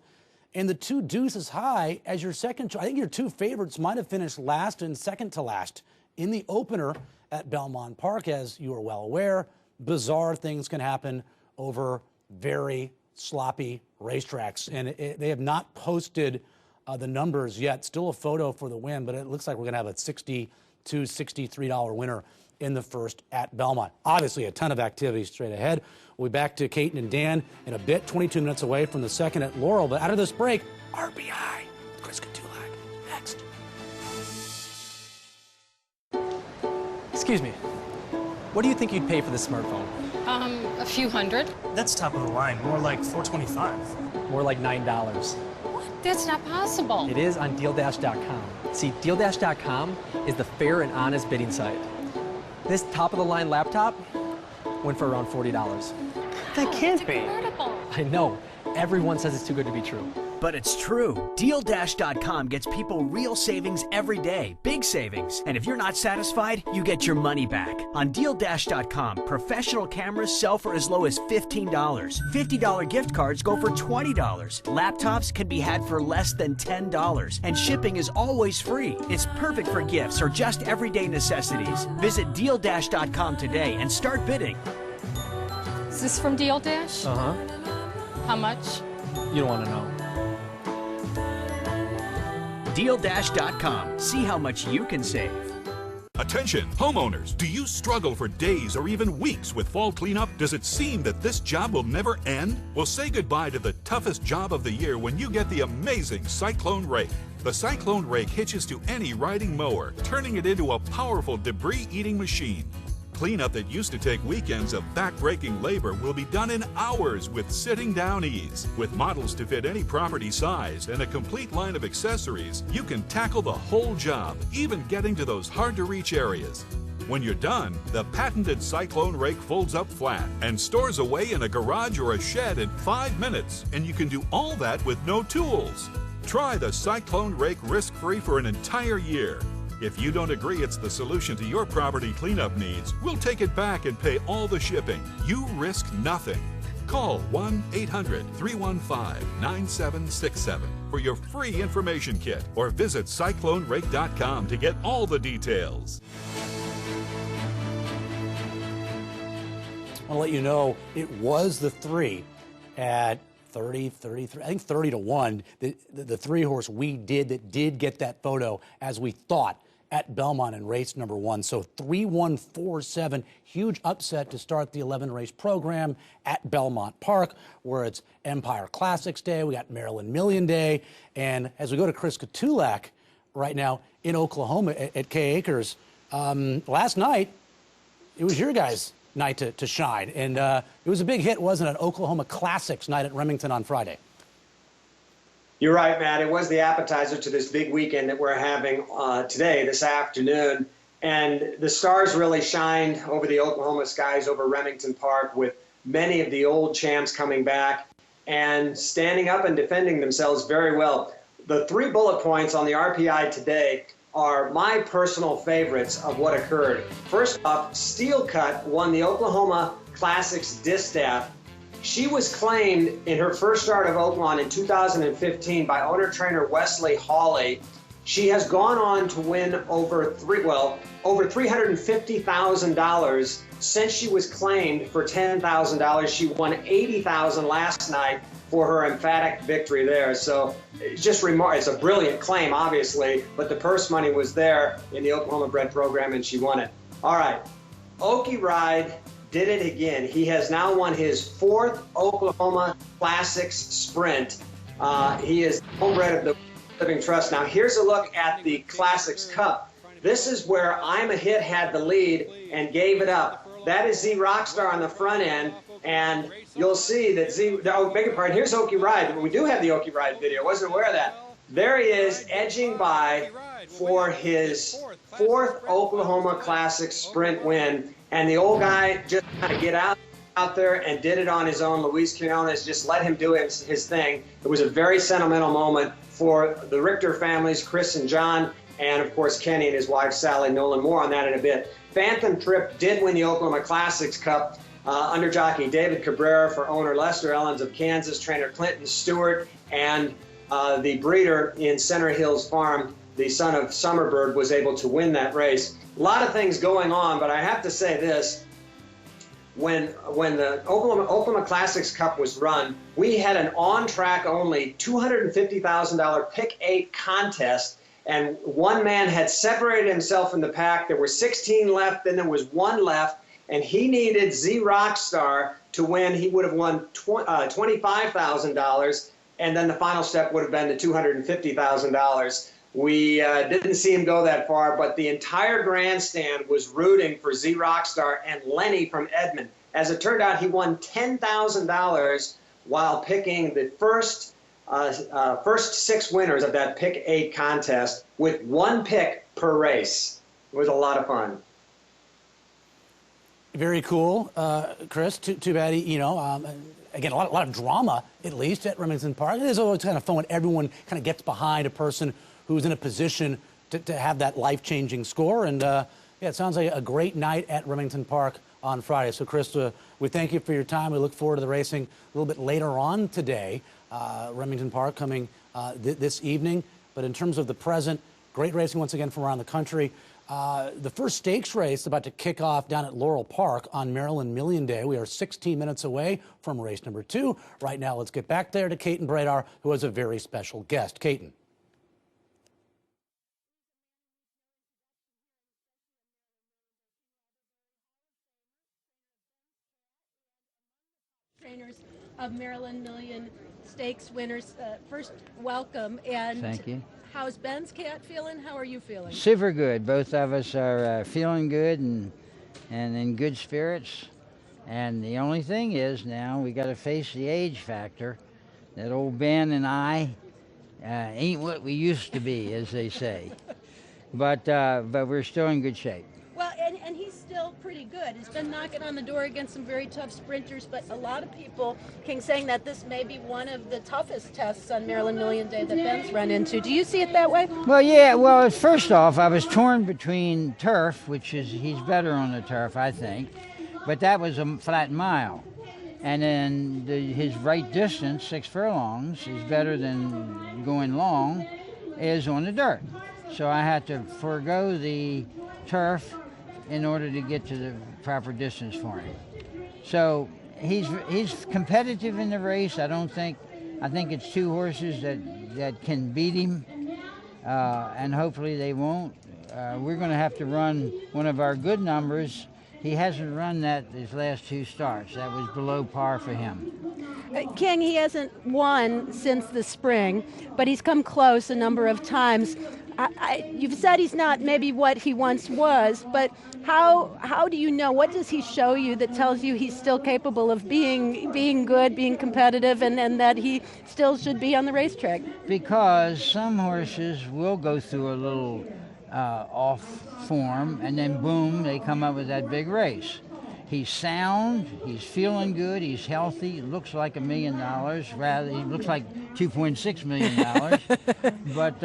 and the 2 Deuces High as your second choice. I think your 2 favorites might have finished last and second to last in the opener at Belmont Park. As you are well aware, bizarre things can happen over very sloppy racetracks, and they have not posted the numbers yet. Still a photo for the win, but it looks like we're going to have a $62, $63 winner in the first at Belmont. Obviously, a ton of activity straight ahead. We'll be back to Caton and Dan in a bit, 22 minutes away from the second at Laurel. But out of this break, RBI, Chris Katulak, next. Excuse me, what do you think you'd pay for this smartphone? A few hundred. That's top of the line, more like $425. More like $9. What? That's not possible. It is on DealDash.com. See, DealDash.com is the fair and honest bidding site. This top-of-the-line laptop, went for around $40. That can't be. I know. Everyone says it's too good to be true. But it's true. DealDash.com gets people real savings every day, big savings. And if you're not satisfied, you get your money back. On DealDash.com, professional cameras sell for as low as $15. $50 gift cards go for $20. Laptops can be had for less than $10. And shipping is always free. It's perfect for gifts or just everyday necessities. Visit DealDash.com today and start bidding. Is this from Deal Dash? Uh-huh. How much? You don't want to know. DealDash.com. See how much you can save. Attention, homeowners, do you struggle for days or even weeks with fall cleanup? Does it seem that this job will never end? Well, say goodbye to the toughest job of the year when you get the amazing Cyclone Rake. The Cyclone Rake hitches to any riding mower, turning it into a powerful debris-eating machine. Cleanup that used to take weekends of back-breaking labor will be done in hours with sitting-down ease. With models to fit any property size and a complete line of accessories, you can tackle the whole job, even getting to those hard-to-reach areas. When you're done, the patented Cyclone Rake folds up flat and stores away in a garage or a shed in 5 minutes, and you can do all that with no tools. Try the Cyclone Rake risk-free for an entire year. If you don't agree it's the solution to your property cleanup needs, we'll take it back and pay all the shipping. You risk nothing. Call 1-800-315-9767 for your free information kit or visit CycloneRake.com to get all the details. I want to let you know it was the 3 at 30, 33, I think 30 to 1, the 3-horse we did that did get that photo as we thought at Belmont in race number 1. So 3-1-4-7, huge upset to start the 11-race program at Belmont Park, where it's Empire Classics Day. We got Maryland Million Day. And as we go to Chris Katulak right now in Oklahoma at Kay Acres, last night, it was your guys' night to shine. And it was a big hit, wasn't it? Oklahoma Classics night at Remington on Friday. You're right, Matt. It was the appetizer to this big weekend that we're having today, this afternoon. And the stars really shined over the Oklahoma skies over Remington Park, with many of the old champs coming back and standing up and defending themselves very well. The 3 bullet points on the RPI today are my personal favorites of what occurred. First off, Steel Cut won the Oklahoma Classics Distaff. She was claimed in her first start of Oaklawn in 2015 by owner-trainer Wesley Hawley. She has gone on to win over $350,000 since she was claimed for $10,000. She won $80,000 last night for her emphatic victory there. So just it's a brilliant claim, obviously, but the purse money was there in the Oklahoma bred program, and she won it. All right, Okie Ride did it again. He has now won his 4th Oklahoma Classics Sprint. He is homebred of the Living Trust. Now here's a look at the Classics Cup. This is where I'm a Hit had the lead and gave it up. That is Z Rockstar on the front end, and you'll see that beg your pardon, here's Okie Ride. We do have the Okie Ride video. Wasn't aware of that. There he is, edging by for his 4th Oklahoma Classics Sprint win. And the old guy just kind of get out there and did it on his own. Luis Quinones just let him do his thing. It was a very sentimental moment for the Richter families, Chris and John, and of course Kenny and his wife Sally Nolan. More on that in a bit. Phantom Trip did win the Oklahoma Classics Cup under jockey David Cabrera for owner Lester Ellens of Kansas, trainer Clinton Stewart, and the breeder in Center Hills Farm, the son of Summerbird, was able to win that race. A lot of things going on, but I have to say this. When the Oklahoma Classics Cup was run, we had an on-track only $250,000 pick 8 contest, and one man had separated himself from the pack. There were 16 left, then there was 1 left, and he needed Z Rockstar to win. He would have won $25,000, and then the final step would have been the $250,000. We didn't see him go that far, but the entire grandstand was rooting for Z Rockstar and Lenny from Edmond. As it turned out, he won $10,000 while picking the first 6 winners of that pick 8 contest with 1 pick per race. It was a lot of fun. Very cool, Chris. Too bad, again, a lot of drama, at least, at Remington Park. It is always kind of fun when everyone kind of gets behind a person who's in a position to have that life-changing score. And, yeah, it sounds like a great night at Remington Park on Friday. So, Chris, we thank you for your time. We look forward to the racing a little bit later on today. Remington Park coming this evening. But in terms of the present, great racing once again from around the country. The first stakes race about to kick off down at Laurel Park on Maryland Million Day. We are 16 minutes away from race number 2. Right now, let's get back there to Caton Bradar, who has a very special guest. Caton. Trainers of Maryland Million Stakes winners. First, welcome. And thank you. How's Ben's cat feeling? How are you feeling? Super good. Both of us are feeling good and in good spirits. And the only thing is now we got to face the age factor. That old Ben and I ain't what we used to be, as they say. But we're still in good shape. Well, and he's still pretty good. He's been knocking on the door against some very tough sprinters, but a lot of people, King, saying that this may be one of the toughest tests on Maryland Million Day that Ben's run into. Do you see it that way? Well, yeah. Well, first off, I was torn between turf, which is he's better on the turf, I think, but that was a flat mile. And then his right distance, 6 furlongs, is better than going long, is on the dirt. So I had to forego the turf in order to get to the proper distance for him. So he's competitive in the race. I think it's 2 horses that can beat him, and hopefully they won't. We're going to have to run one of our good numbers. He hasn't run that his last 2 starts. That was below par for him. King, he hasn't won since the spring, but he's come close a number of times. You've said he's not maybe what he once was, but how do you know? What does he show you that tells you he's still capable of being good, being competitive, and that he still should be on the racetrack? Because some horses will go through a little off form, and then boom, they come up with that big race. He's sound, he's feeling good, he's healthy, he looks like $1 million, rather he looks like $2.6 million. But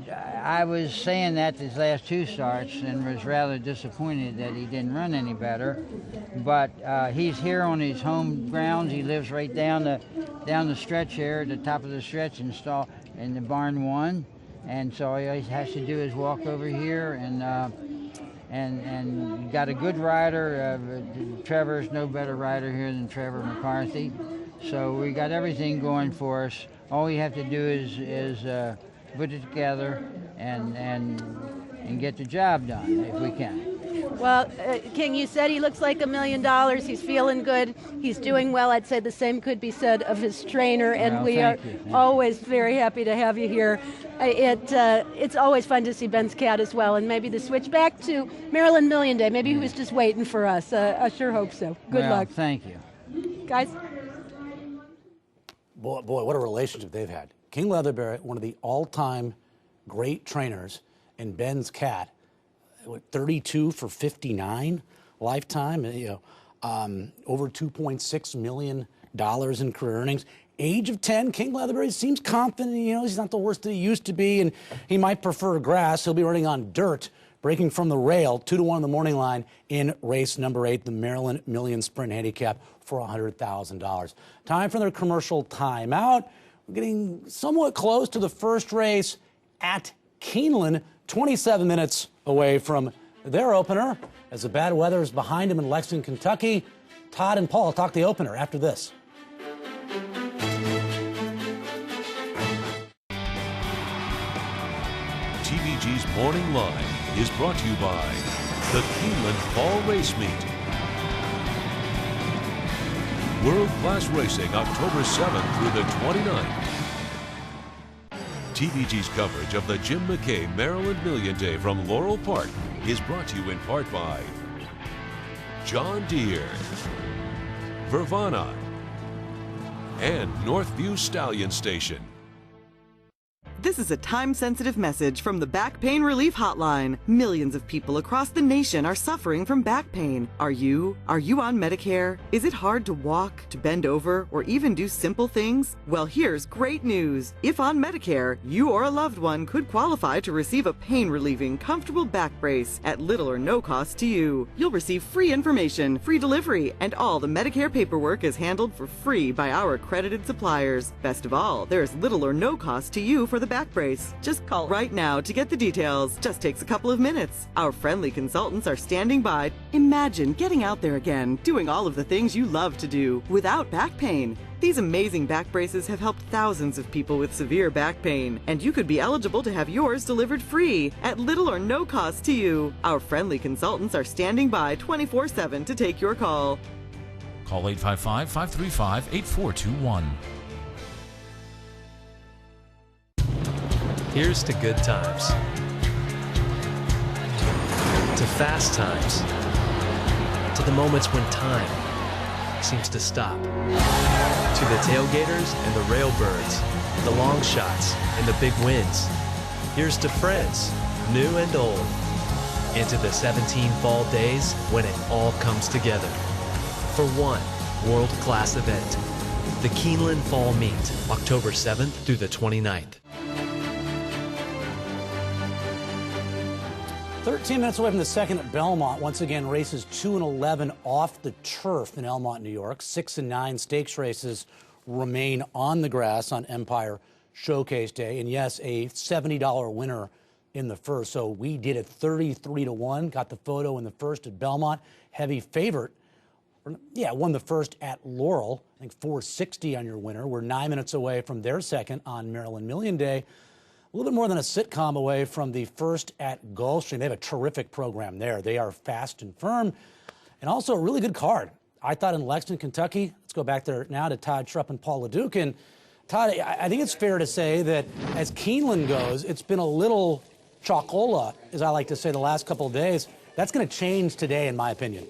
I was saying that his last 2 starts and was rather disappointed that he didn't run any better. But he's here on his home grounds. He lives right down the stretch here, at the top of the stretch in the barn 1. And so all he has to do is walk over here and got a good rider. Trevor's no better rider here than Trevor McCarthy. So we got everything going for us. All we have to do is put it together and get the job done if we can. Well, King, you said he looks like $1 million. He's feeling good. He's doing well. I'd say the same could be said of his trainer, and we are always very happy to have you here. It's always fun to see Ben's cat as well, and maybe the switch back to Maryland Million Day. Maybe he was just waiting for us. I sure hope so. Good luck. Thank you. Guys? Boy, what a relationship they've had. King Leatherberry, one of the all-time great trainers, and Ben's cat, 32 for 59 lifetime, over $2.6 million in career earnings. Age of 10, King Leatherberry seems confident, he's not the worst that he used to be, and he might prefer grass. He'll be running on dirt, breaking from the rail, 2-1 on the morning line in race number 8, the Maryland Million Sprint Handicap for $100,000. Time for their commercial timeout. We're getting somewhat close to the first race at Keeneland, 27 minutes away from their opener, as the bad weather is behind them in Lexington, Kentucky. Todd and Paul talk the opener after this. TVG's Morning Line is brought to you by the Keeneland Fall Race Meet. World-class racing October 7th through the 29th. TVG's coverage of the Jim McKay Maryland Million Day from Laurel Park is brought to you in part by John Deere, Vervana, and Northview Stallion Station. This is a time-sensitive message from the Back Pain Relief Hotline. Millions of people across the nation are suffering from back pain. Are you? Are you on Medicare? Is it hard to walk, to bend over, or even do simple things? Well, here's great news. If on Medicare, you or a loved one could qualify to receive a pain-relieving, comfortable back brace at little or no cost to you. You'll receive free information, free delivery, and all the Medicare paperwork is handled for free by our accredited suppliers. Best of all, there is little or no cost to you for the back brace. Just call right now to get the details. Just takes a couple of minutes. Our friendly consultants are standing by. Imagine getting out there again, doing all of the things you love to do without back pain. These amazing back braces have helped thousands of people with severe back pain, and you could be eligible to have yours delivered free at little or no cost to you. Our friendly consultants are standing by 24/7 to take your call. Call 855-535-8421. Here's to good times, to fast times, to the moments when time seems to stop, to the tailgaters and the railbirds, the long shots and the big wins. Here's to friends, new and old, and to the 17 fall days when it all comes together for one world-class event. The Keeneland Fall Meet, October 7th through the 29th. 13 minutes away from the second at Belmont. Once again, races 2 and 11 off the turf in Elmont, New York. 6 and 9 stakes races remain on the grass on Empire Showcase Day. And yes, a $70 winner in the first. So we did it 33-1. Got the photo in the first at Belmont. Heavy favorite. Yeah, won the first at Laurel. I think 460 on your winner. We're 9 minutes away from their second on Maryland Million Day. A little bit more than a sitcom away from the first at Gulfstream. They have a terrific program there. They are fast and firm, and also a really good card. I thought in Lexington, Kentucky. Let's go back there now to Todd Schrupp and Paul LeDuc. And Todd, I think it's fair to say that as Keeneland goes, it's been a little chocola, as I like to say, the last couple of days. That's going to change today, in my opinion.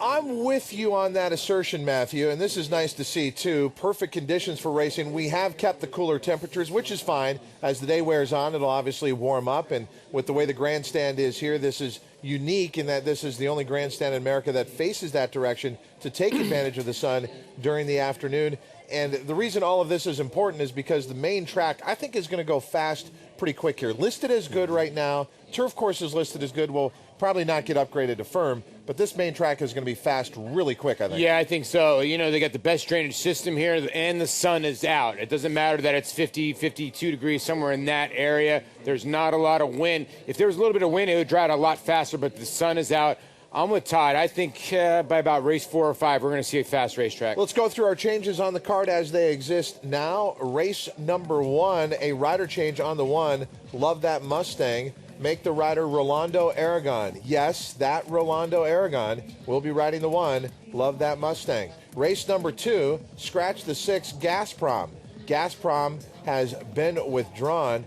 I'm with you on that assertion, Matthew, and this is nice to see, too. Perfect conditions for racing. We have kept the cooler temperatures, which is fine. As the day wears on, it'll obviously warm up, and with the way the grandstand is here, this is unique in that this is the only grandstand in America that faces that direction to take advantage of the sun during the afternoon. And the reason all of this is important is because the main track, I think, is going to go fast pretty quick here. Listed as good right now. Turf course is listed as good. Will probably not get upgraded to firm, but this main track is going to be fast really quick, I think. Yeah, I think so. You know, they got the best drainage system here, and the sun is out. It doesn't matter that it's 50, 52 degrees, somewhere in that area. There's not a lot of wind. If there was a little bit of wind, it would dry out a lot faster, but the sun is out. I'm with Todd. I think by about race 4 or 5, we're going to see a fast racetrack. Let's go through our changes on the card as they exist now. Race number 1, a rider change on the 1. Love That Mustang. Make the rider Rolando Aragon. Yes, that Rolando Aragon will be riding the 1. Love That Mustang. Race number 2, scratch the 6, Gazprom. Gazprom has been withdrawn.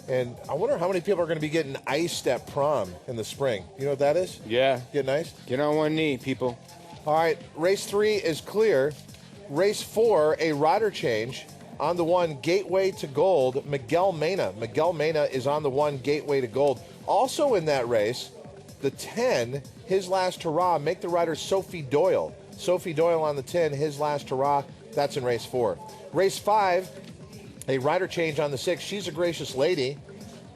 And I wonder how many people are going to be getting iced at prom in the spring. You know what that is? Yeah. Getting iced? Get on one knee, people. All right, race 3 is clear. Race 4, a rider change. On the 1, Gateway to Gold, Miguel Mena. Miguel Mena is on the 1, Gateway to Gold. Also in that race, the 10, his last hurrah. Make the rider Sophie Doyle. Sophie Doyle on the 10, his last hurrah. That's in race 4. Race 5, a rider change on the 6, She's a Gracious Lady.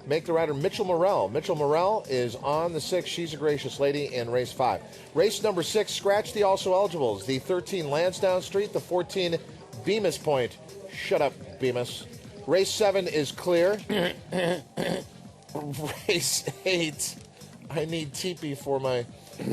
Make the rider Mitchell Morrell. Mitchell Morrell is on the 6, She's a Gracious Lady in race 5. Race number 6, scratch the also eligibles. The 13, Lansdowne Street. The 14, Bemis Point. Shut up, Bemis. Race 7 is clear. Race 8, I need teepee for my...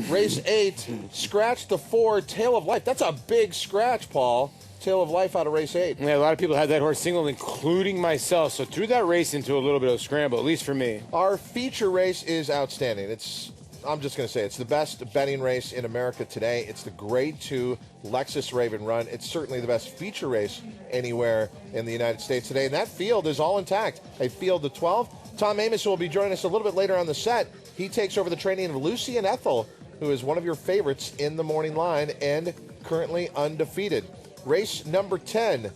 Race 8, scratch the 4, Tail of Life. That's a big scratch, Paul. Tail of Life out of race 8. Yeah, a lot of people had that horse singled, including myself. So threw that race into a little bit of a scramble, at least for me. Our feature race is outstanding. I'm just going to say it's the best betting race in America today. It's the Grade 2 Lexus Raven Run. It's certainly the best feature race anywhere in the United States today. And that field is all intact. A field of 12. Tom Amos will be joining us a little bit later on the set. He takes over the training of Lucy and Ethel, who is one of your favorites in the morning line and currently undefeated. Race number 10,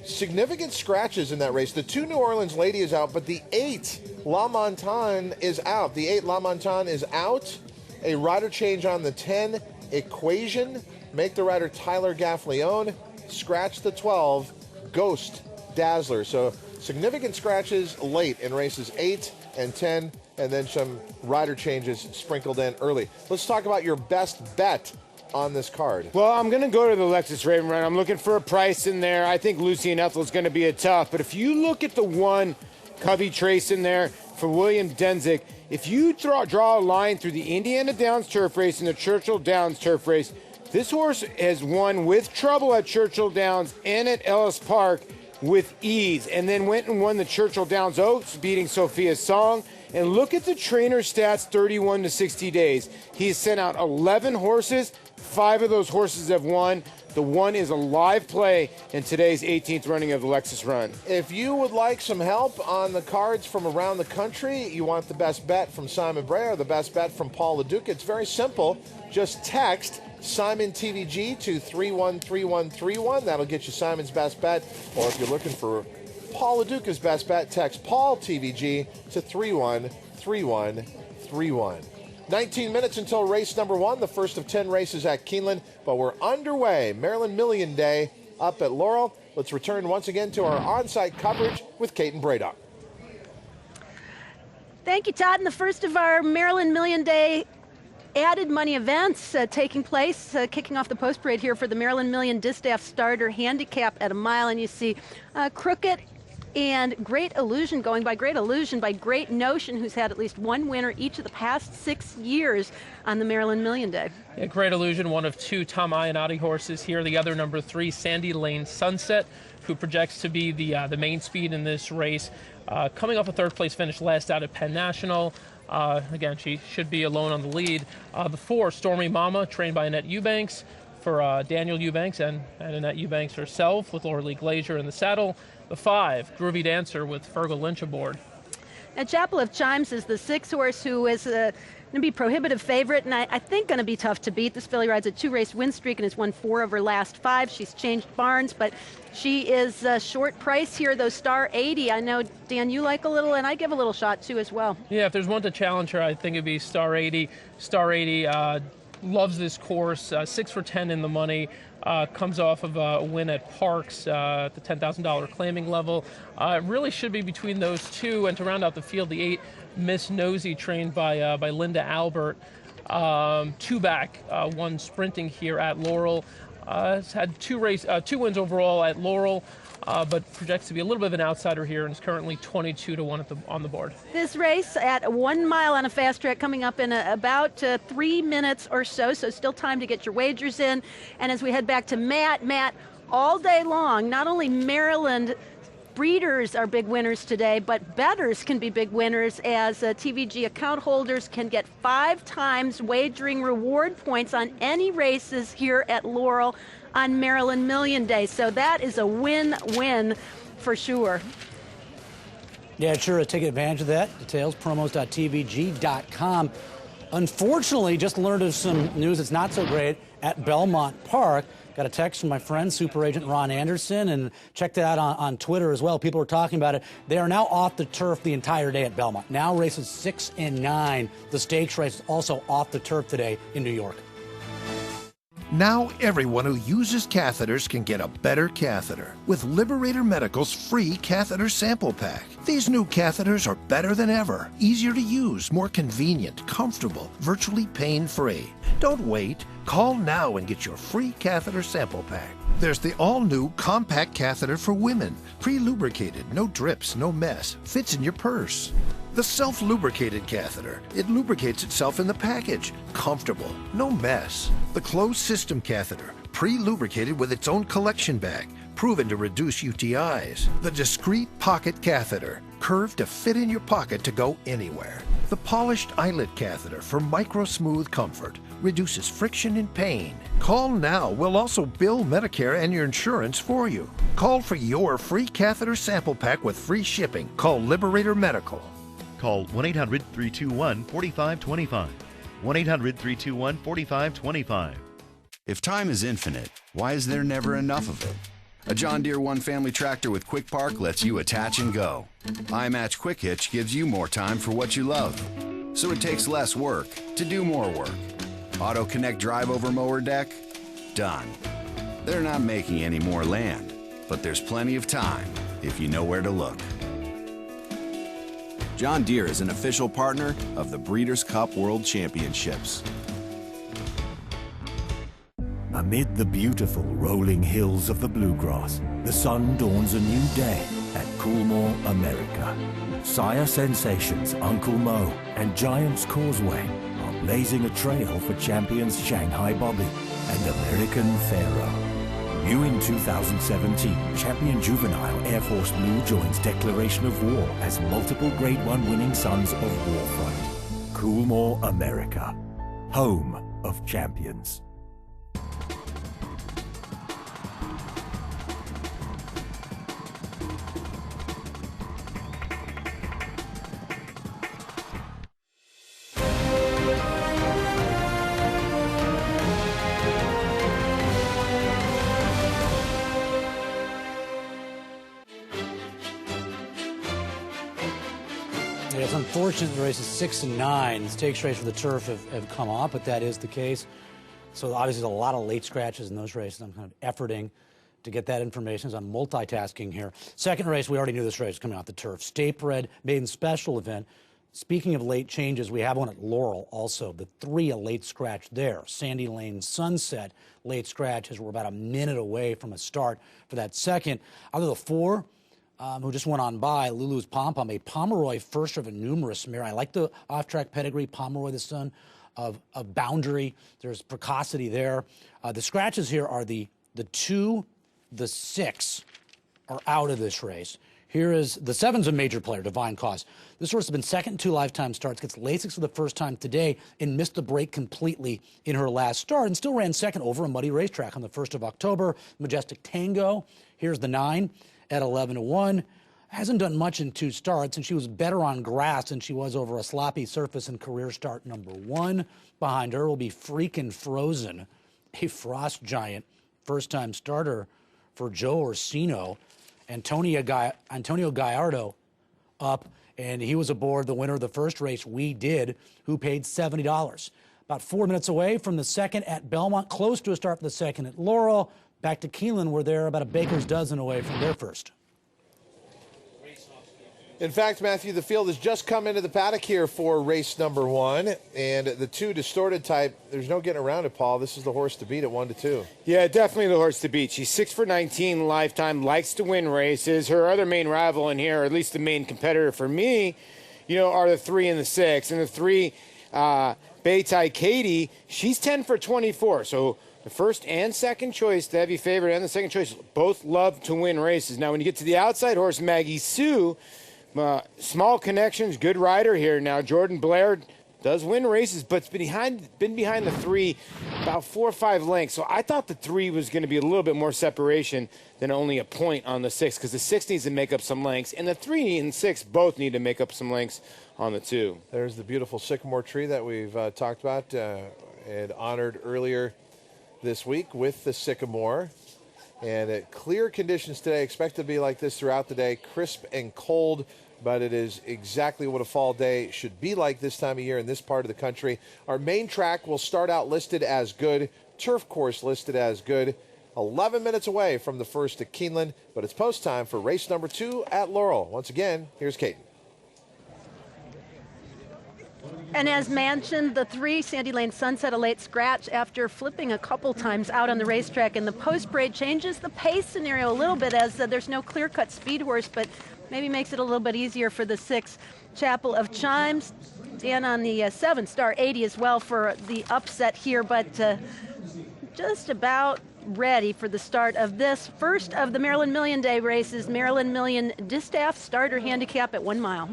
significant scratches in that race. The 2 New Orleans Lady is out, but the 8 La Montagne is out. The 8 La Montagne is out. A rider change on the 10 Equation. Make the rider Tyler Gaffleone. Scratch the 12 Ghost Dazzler. So significant scratches late in races 8 and 10, and then some rider changes sprinkled in early. Let's talk about your best bet on this card. Well, I'm going to go to the Lexus Raven Run. I'm looking for a price in there. I think Lucy and Ethel is going to be a tough, but if you look at the 1 Covey Trace in there for William Denzik, if you draw a line through the Indiana Downs Turf Race and the Churchill Downs Turf Race, this horse has won with trouble at Churchill Downs and at Ellis Park with ease, and then went and won the Churchill Downs Oaks, beating Sophia's Song. And look at the trainer stats 31 to 60 days. He's sent out 11 horses. 5 of those horses have won. The 1 is a live play in today's 18th running of the Lexus Run. If you would like some help on the cards from around the country, you want the best bet from Simon Bray or the best bet from Paul LaDuca, it's very simple. Just text Simon TVG to 313131. That'll get you Simon's best bet. Or if you're looking for Paul LaDuca's best bet, text Paul TVG to 313131. 19 minutes until race number 1, the first of 10 races at Keeneland, but we're underway. Maryland Million Day up at Laurel. Let's return once again to our on-site coverage with Kate and Braydock. Thank you, Todd. And the first of our Maryland Million Day added money events taking place, kicking off the post parade here for the Maryland Million Distaff Starter Handicap at a mile. And you see Crooked and Great Illusion going by Great Illusion by Great Notion, who's had at least 1 winner each of the past 6 years on the Maryland Million Day. Yeah, Great Illusion, one of 2 Tom Ionati horses here. The other, number 3, Sandy Lane Sunset, who projects to be the main speed in this race. Coming off a 3rd place finish last out at Penn National. Again, she should be alone on the lead. The 4, Stormy Mama, trained by Annette Eubanks for Daniel Eubanks and Annette Eubanks herself, with Laura Lee Glazier in the saddle. The 5, Groovy Dancer, with Fergal Lynch aboard. Now, Chapel of Chimes is the 6 horse who is going to be prohibitive favorite, and I think going to be tough to beat. This filly rides a 2-race win streak and has won 4 of her last 5. She's changed barns, but she is short price here, though. Star 80, I know, Dan, you like a little, and I give a little shot, too, as well. Yeah, if there's one to challenge her, I think it'd be Star 80. Star 80 loves this course, 6 for 10 in the money. Comes off of a win at Parks at the $10,000 claiming level. It really should be between those 2. And to round out the field, the 8, Miss Nosy, trained by Linda Albert. 2 back, 1 sprinting here at Laurel. Has had 2 wins overall at Laurel, but projects to be a little bit of an outsider here and is currently 22 to 1 on the board. This race at 1 mile on a fast track coming up in about 3 minutes or so still time to get your wagers in. And as we head back to Matt, all day long, not only Maryland breeders are big winners today, but bettors can be big winners, as TVG account holders can get 5 times wagering reward points on any races here at Laurel on Maryland Million Day. So that is a win-win for sure. Yeah, sure. Take advantage of that. Details, promos.tvg.com. Unfortunately, just learned of some news that's not so great at Belmont Park. Got a text from my friend, Super Agent Ron Anderson, and checked it out on Twitter as well. People are talking about it. They are now off the turf the entire day at Belmont. Now races 6 and 9. The stakes race is also off the turf today in New York. Now everyone who uses catheters can get a better catheter with Liberator Medical's free catheter sample pack. These new catheters are better than ever, easier to use, more convenient, comfortable, virtually pain-free. Don't wait. Call now and get your free catheter sample pack. There's the all-new compact catheter for women, pre-lubricated, no drips, no mess, fits in your purse. The self-lubricated catheter. It lubricates itself in the package. Comfortable, no mess. The closed system catheter, pre-lubricated with its own collection bag, proven to reduce UTIs. The discreet pocket catheter, curved to fit in your pocket to go anywhere. The polished eyelet catheter for micro-smooth comfort, reduces friction and pain. Call now. We'll also bill Medicare and your insurance for you. Call for your free catheter sample pack with free shipping. Call Liberator Medical. Call 1-800-321-4525. 1-800-321-4525. If time is infinite, why is there never enough of it? A John Deere One Family tractor with Quick Park lets you attach and go. iMatch Quick Hitch gives you more time for what you love, so it takes less work to do more work. Auto Connect Drive Over Mower Deck? Done. They're not making any more land, but there's plenty of time if you know where to look. John Deere is an official partner of the Breeders' Cup World Championships. Amid the beautiful rolling hills of the bluegrass, the sun dawns a new day at Coolmore, America. Sire sensations Uncle Mo and Giants Causeway are blazing a trail for champions Shanghai Bobby and American Pharaoh. New in 2017, champion juvenile Air Force Blue joins Declaration of War as multiple Grade 1 winning sons of Warfront. Coolmore, America, home of champions. It's unfortunate the races 6 and 9, the stakes race for the turf have come off, but that is the case. So obviously there's a lot of late scratches in those races. I'm kind of efforting to get that information as I'm multitasking here. Second race, we already knew this race was coming off the turf. State-bred maiden special event. Speaking of late changes, we have one at Laurel also. The 3, a late scratch there. Sandy Lane Sunset, late scratches. We're about a minute away from a start for that second. Out of the 4, who just went on by, Lulu's Pom-Pom, a Pomeroy first of a numerous mare. I like the off-track pedigree, Pomeroy, the son of Boundary. There's precocity there. The scratches here are the 2, the 6 are out of this race. Here is the 7's a major player, Divine Cause. This horse has been second in 2 lifetime starts, gets Lasix for the first time today, and missed the break completely in her last start, and still ran second over a muddy racetrack on the 1st of October. Majestic Tango. Here's the 9 at 11-1. Hasn't done much in 2 starts, and she was better on grass than she was over a sloppy surface in career start number 1. Behind her will be Freakin' Frozen, a frost giant, first-time starter for Joe Orsino. Antonio Gallardo up, and he was aboard the winner of the first race we did, who paid $70. About 4 minutes away from the second at Belmont, close to a start for the second at Laurel. Back to Keeneland, where they're about a baker's dozen away from their first. In fact, Matthew, the field has just come into the paddock here for race number 1, and the 2 distorted type, there's no getting around it, Paul. This is the horse to beat at 1-2. Yeah, definitely the horse to beat. She's 6 for 19 lifetime, likes to win races. Her other main rival in here, or at least the main competitor for me, are the 3 and the 6. And the 3, Beitai Katie, she's 10 for 24. So the first and second choice, the heavy favorite and the second choice, both love to win races. Now, when you get to the outside horse, Maggie Sue, small connections, good rider here. Now, Jordan Blair does win races, but it's been behind the 3 about 4 or 5 lengths. So I thought the 3 was going to be a little bit more separation than only a point on the 6, because the 6 needs to make up some lengths, and the 3 and 6 both need to make up some lengths on the 2. There's the beautiful sycamore tree that we've talked about and honored earlier this week with the sycamore. And clear conditions today, expect to be like this throughout the day, crisp and cold, but it is exactly what a fall day should be like this time of year in this part of the country. Our main track will start out listed as good, turf course listed as good, 11 minutes away from the first at Keeneland, but it's post time for race number 2 at Laurel. Once again, here's Kate. And as mentioned, the 3, Sandy Lane Sunset, a late scratch after flipping a couple times out on the racetrack. And the post-parade changes the pace scenario a little bit, as there's no clear-cut speed horse, but maybe makes it a little bit easier for the 6, Chapel of Chimes. And on the 7, Star 80 as well for the upset here, but just about ready for the start of this first of the Maryland Million Day races. Maryland Million Distaff starter handicap at 1 mile.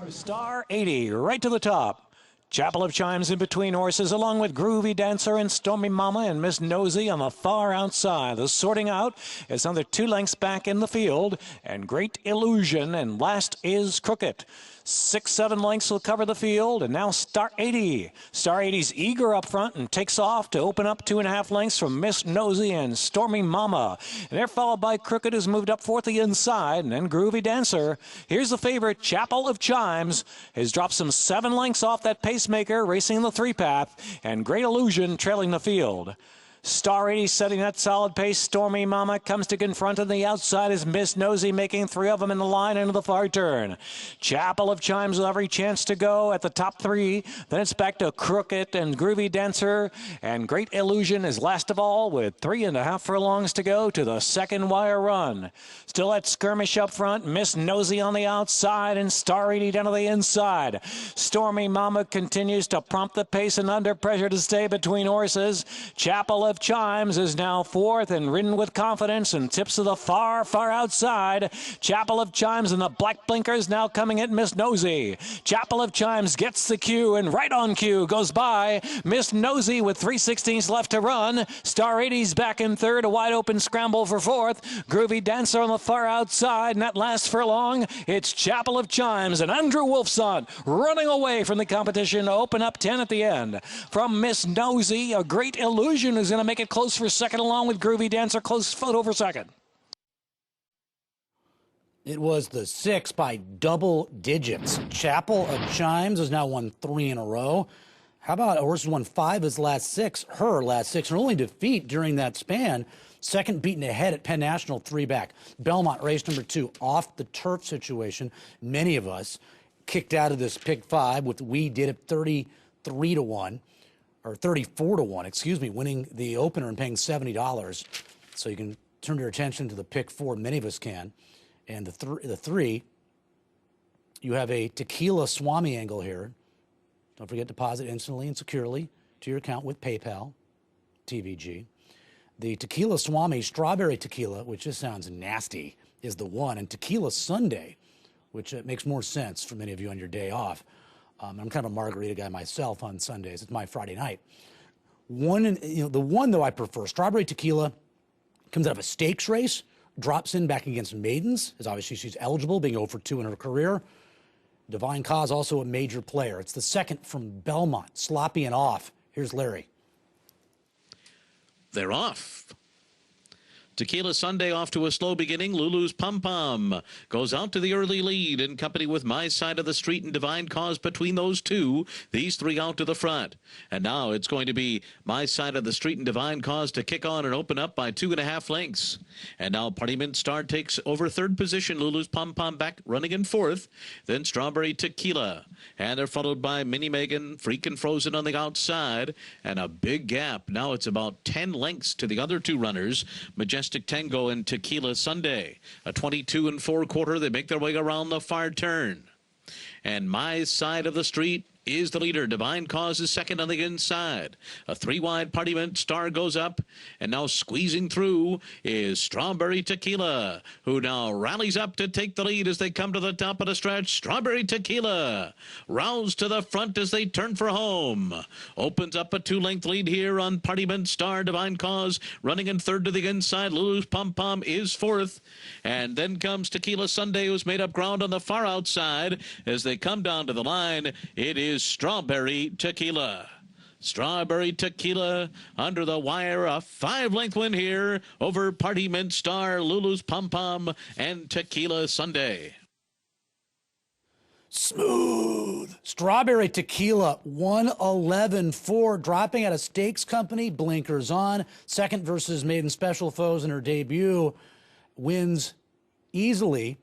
Star 80 right to the top. Chapel of Chimes in between horses, along with Groovy Dancer and Stormy Mama and Miss Nosy on the far outside. The sorting out is another 2 lengths back in the field, and Great Illusion, and last is Crooked. 6-7 lengths will cover the field, and now Star 80. Star 80's eager up front and takes off to open up 2.5 lengths from Miss Nosy and Stormy Mama. And they're followed by Crooked, who's moved up fourth the inside, and then Groovy Dancer. Here's the favorite, Chapel of Chimes, has dropped some 7 lengths off that pacemaker, racing the 3-path, and Great Illusion trailing the field. Star 80 setting that solid pace. Stormy Mama comes to confront on the outside as Miss Nosy making 3 of them in the line into the far turn. Chapel of Chimes with every chance to go at the top 3. Then it's back to Crooked and Groovy Dancer. And Great Illusion is last of all with 3.5 furlongs to go to the second wire run. Still at skirmish up front. Miss Nosy on the outside and Star 80 down to the inside. Stormy Mama continues to prompt the pace and under pressure to stay between horses. Chapel of Chimes is now fourth and ridden with confidence and tips to the far, far outside. Chapel of Chimes and the black blinkers now coming at Miss Nosy. Chapel of Chimes gets the cue and right on cue goes by Miss Nosy with 3/16 left to run. Star 80's back in third, a wide open scramble for fourth. Groovy Dancer on the far outside, and that last furlong, it's Chapel of Chimes and Andrew Wolfson running away from the competition to open up 10 at the end. From Miss Nosy, a Great Illusion is going to make it close for second, along with Groovy Dancer close photo for second. It was the 6 by double digits. Chapel of Chimes has now won 3 in a row. How about a horse who won 5 of his last 6, her last 6, her only defeat during that span. Second beaten ahead at Penn National, 3 back. Belmont, race number 2, off the turf situation. Many of us kicked out of this pick 5 with We Did It 33-1. Or 34-1, excuse me, winning the opener and paying $70. So you can turn your attention to the pick 4. Many of us can. And the 3, you have a Tequila Swami angle here. Don't forget, deposit instantly and securely to your account with PayPal, TVG. The Tequila Swami Strawberry Tequila, which just sounds nasty, is the 1. And Tequila Sunday, which makes more sense for many of you on your day off. I'm kind of a margarita guy myself on Sundays. It's my Friday night. The 1, though, I prefer. Strawberry Tequila comes out of a stakes race, drops in back against maidens, as obviously she's eligible, being 0 for 2 in her career. Divine Cause, also a major player. It's the 2nd from Belmont, sloppy and off. Here's Larry. They're off. Tequila Sunday off to a slow beginning. Lulu's Pum Pum goes out to the early lead in company with My Side of the Street and Divine Cause between those 2. These 3 out to the front. And now it's going to be My Side of the Street and Divine Cause to kick on and open up by 2.5 lengths. And now Parliament Star takes over 3rd position. Lulu's Pum Pum back running in 4th. Then Strawberry Tequila. And they're followed by Minnie Megan, Freakin' Frozen on the outside. And a big gap. Now it's about 10 lengths to the other 2 runners. Majestic Tango and Tequila Sunday. A 22 4/4. They make their way around the far turn. And My Side of the Street is the leader. Divine Cause is second on the inside. A 3-wide Parliament Star goes up, and now squeezing through is Strawberry Tequila, who now rallies up to take the lead as they come to the top of the stretch. Strawberry Tequila roused to the front as they turn for home. Opens up a 2-length lead here on Parliament Star. Divine Cause running in 3rd to the inside. Lulu's Pum Pum is 4th. And then comes Tequila Sunday, who's made up ground on the far outside. As they come down to the line, it is Strawberry Tequila. Strawberry Tequila under the wire. A 5-length win here over Parliament Star, Lulu's Pum Pum, and Tequila Sunday. Smooth. Strawberry Tequila, 111-4, dropping out of Stakes Company, blinkers on. 2nd versus Maiden Special Foes in her debut. Wins easily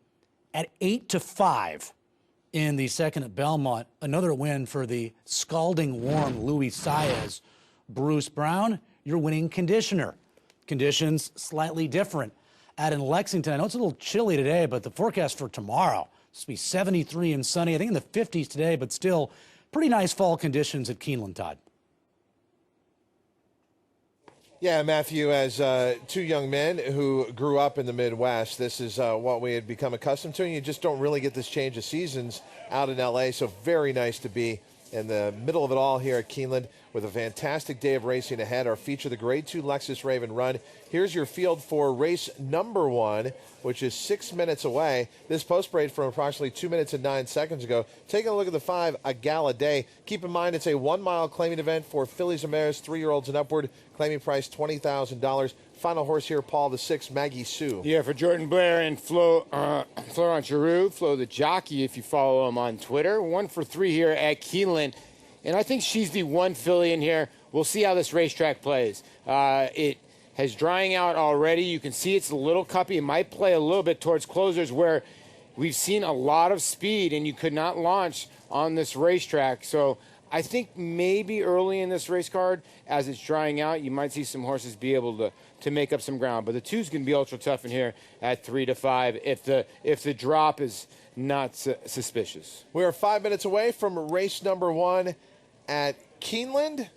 at 8-5. In the 2nd at Belmont. Another win for the scalding warm Louis Saez. Bruce Brown, your winning conditioner. Conditions slightly different out in Lexington. I know it's a little chilly today, but the forecast for tomorrow is to be 73 and sunny. I think in the 50s today, but still pretty nice fall conditions at Keeneland, Todd. Yeah, Matthew, as 2 young men who grew up in the Midwest, this is what we had become accustomed to. And you just don't really get this change of seasons out in L.A., so very nice to be in the middle of it all here at Keeneland with a fantastic day of racing ahead. Our feature, the Grade 2 Lexus Raven Run. Here's your field for race number 1, which is 6 minutes away. This post parade from approximately 2 minutes and 9 seconds ago. Taking a look at the 5, A Gala Day. Keep in mind it's a 1-mile claiming event for fillies and mares, 3-year-olds and upward. Claiming price $20,000. Final horse here, Paul, the 6, Maggie Sue. Yeah, for Jordan Blair and Florent Giroux, Flo the jockey, if you follow him on Twitter. 1 for 3 here at Keeneland. And I think she's the one filly in here. We'll see how this racetrack plays. It has drying out already. You can see it's a little cuppy. It might play a little bit towards closers where we've seen a lot of speed and you could not launch on this racetrack. So I think maybe early in this race card, as it's drying out, you might see some horses be able to make up some ground. But the 2's going to be ultra tough in here at 3 to 5 if the drop is not suspicious. We are 5 minutes away from race number 1 at Keeneland.